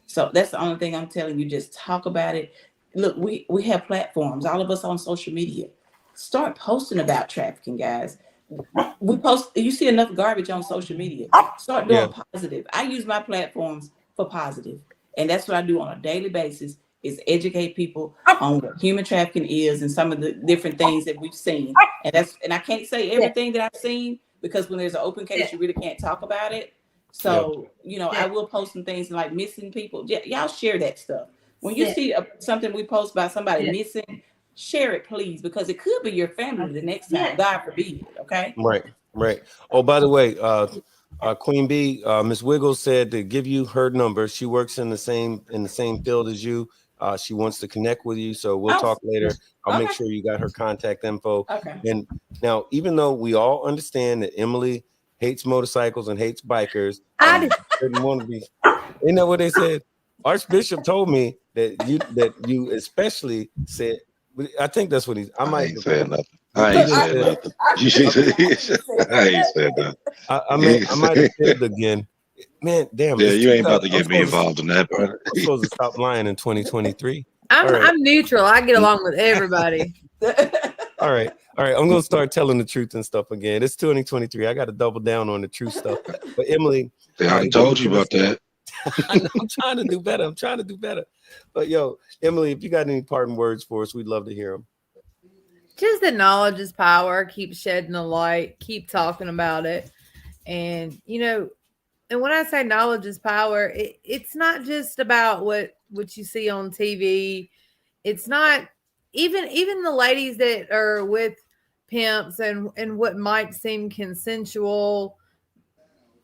So that's the only thing I'm telling you. Just talk about it. Look, we have platforms, all of us on social media. Start posting about trafficking, guys. We post, you see enough garbage on social media. Start doing positive. I use my platforms for positive. And that's what I do on a daily basis is educate people on what human trafficking is and some of the different things that we've seen. And I can't say everything that I've seen because when there's an open case, you really can't talk about it. So, I will post some things like missing people. Y'all share that stuff. When you see something we post about somebody missing, share it, please, because it could be your family the next time. God forbid. Okay. Right. Oh, by the way, Queen Bee, Miss Wiggles said to give you her number. She works in the same field as you. She wants to connect with you, so we'll talk later. I'll make sure you got her contact info. Okay. And now, even though we all understand that Emily hates motorcycles and hates bikers, and didn't want to be, you know what they said? Archbishop told me that you especially said. I think that's what he's. I ain't saying nothing. I ain't saying nothing. I ain't saying nothing. I might have fibbed again. Man, damn. Yeah, you ain't about to get me involved in that. I'm supposed to stop lying in 2023. I'm neutral. I get along with everybody. All right. I'm gonna start telling the truth and stuff again. It's 2023. I got to double down on the truth stuff. But Emily, I told you about that. I'm trying to do better. But yo, Emily, if you got any parting words for us, we'd love to hear them. Just that knowledge is power. Keep shedding the light. Keep talking about it. And and when I say knowledge is power, it's not just about what you see on TV. It's not even the ladies that are with pimps and what might seem consensual.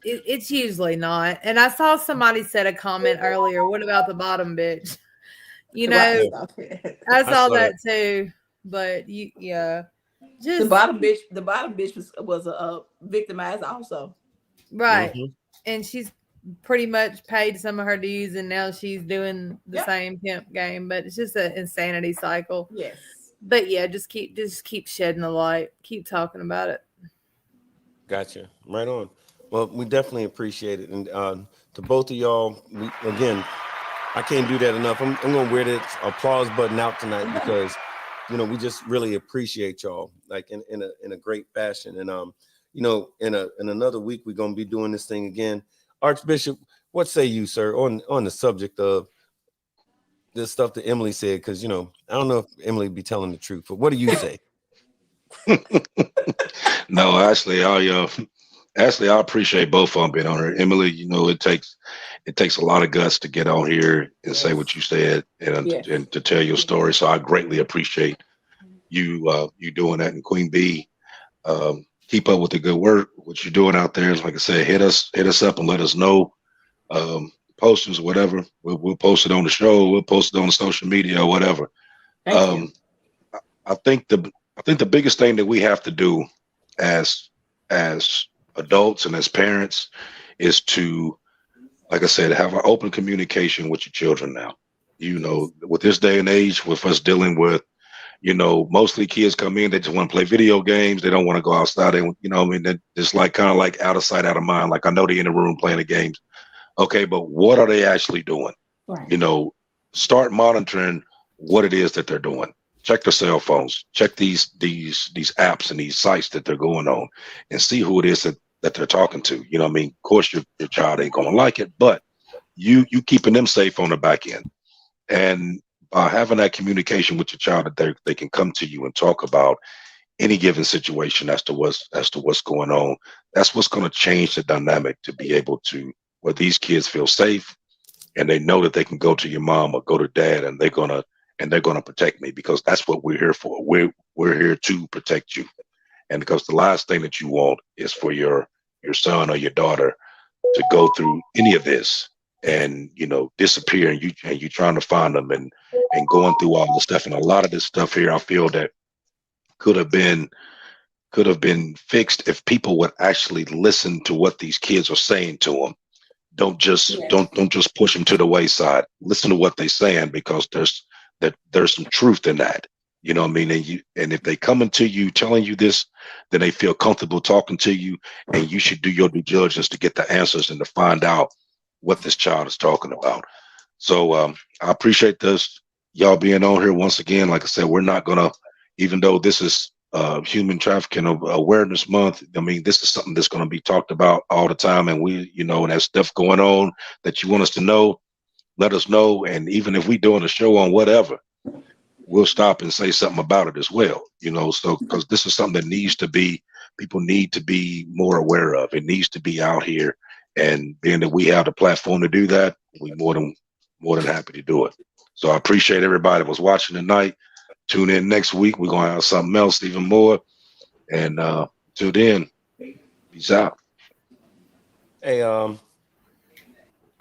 It's usually not. And I saw somebody said a comment earlier. What about the bottom bitch? I saw that too. But just the bottom bitch was victimized also. Right. Mm-hmm. And she's pretty much paid some of her dues, and now she's doing the same pimp game. But it's just an insanity cycle. Yes. But yeah, just keep shedding the light. Keep talking about it. Gotcha. Right on. Well, we definitely appreciate it. And to both of y'all, again, I can't do that enough. I'm going to wear that applause button out tonight because, we just really appreciate y'all like in a great fashion. And, in another week, we're going to be doing this thing again. Archbishop, what say you, sir, on the subject of this stuff that Emily said? Because, I don't know if Emily be telling the truth, but what do you say? No, actually, I appreciate both of them being on here. Emily, it takes a lot of guts to get on here and say what you said and to tell your story. So I greatly appreciate you doing that. And Queen B, keep up with the good work. What you're doing out there is, like I said, hit us up and let us know. Postings or whatever. We'll post it on the show. We'll post it on social media or whatever. Thank you. I think the biggest thing that we have to do as adults and as parents is to, like I said, have an open communication with your children now. With this day and age, with us dealing with, mostly kids come in, they just want to play video games. They don't want to go outside. They're just kind of like out of sight, out of mind. Like I know they're in the room playing the games. Okay, but what are they actually doing? Right. Start monitoring what it is that they're doing. Check their cell phones, check these apps and these sites that they're going on and see who it is that they're talking to. Of course your child ain't gonna like it, but you keeping them safe on the back end. And by having that communication with your child, that they can come to you and talk about any given situation as to what's going on, that's what's gonna change the dynamic to be able to where these kids feel safe and they know that they can go to your mom or go to dad and they're gonna protect me, because that's what we're here for. We're here to protect you. And because the last thing that you want is for your son or your daughter to go through any of this and disappear, and you trying to find them and going through all the stuff. And a lot of this stuff here, I feel that could have been fixed if people would actually listen to what these kids are saying to them. Don't just push them to the wayside. Listen to what they're saying, because there's some truth in that. You know what I mean? And if they coming to you telling you this, then they feel comfortable talking to you, and you should do your due diligence to get the answers and to find out what this child is talking about. So I appreciate y'all being on here once again. Like I said, we're not gonna, even though this is Human Trafficking Awareness Month, I mean, this is something that's gonna be talked about all the time, and we, and that stuff going on that you want us to know, let us know. And even if we doing a show on whatever, we'll stop and say something about it as well, so because this is something that people need to be more aware of. It needs to be out here, and being that we have the platform to do that, we more than happy to do it. So I appreciate everybody that was watching tonight. Tune in next week. We're gonna have something else even more. And till then, peace out. Hey,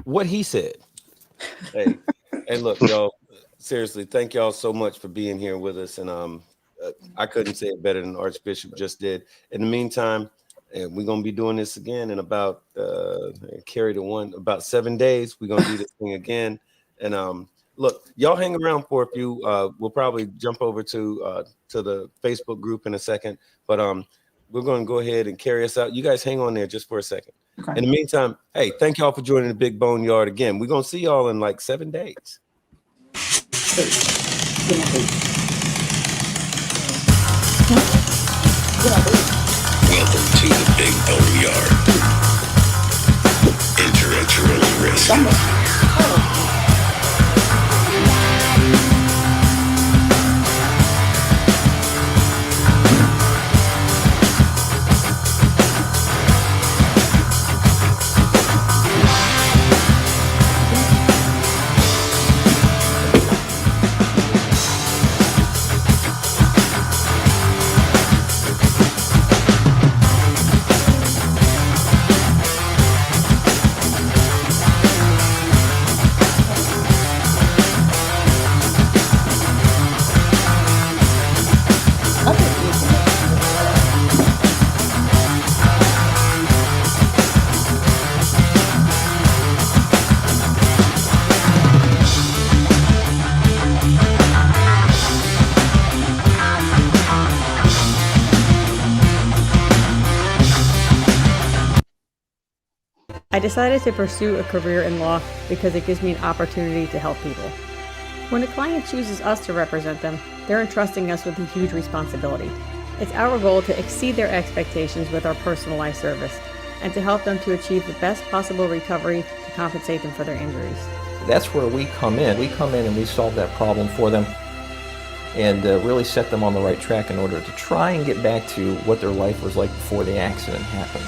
what he said. Hey, look, y'all. seriously, thank y'all so much for being here with us. And I couldn't say it better than Archbishop just did. In the meantime, we're gonna be doing this again in about about 7 days. We're gonna do this thing again. And look, y'all hang around for a few. We'll probably jump over to the Facebook group in a second, but we're gonna go ahead and carry us out. You guys hang on there just for a second. Okay. In the meantime, hey, thank y'all for joining the Big Bone Yard again. We're gonna see y'all in like 7 days. Welcome to the Big Bone Yard. Enter at your own risk. I decided to pursue a career in law because it gives me an opportunity to help people. When a client chooses us to represent them, they're entrusting us with a huge responsibility. It's our goal to exceed their expectations with our personalized service and to help them to achieve the best possible recovery to compensate them for their injuries. That's where we come in. We come in and we solve that problem for them and really set them on the right track in order to try and get back to what their life was like before the accident happened.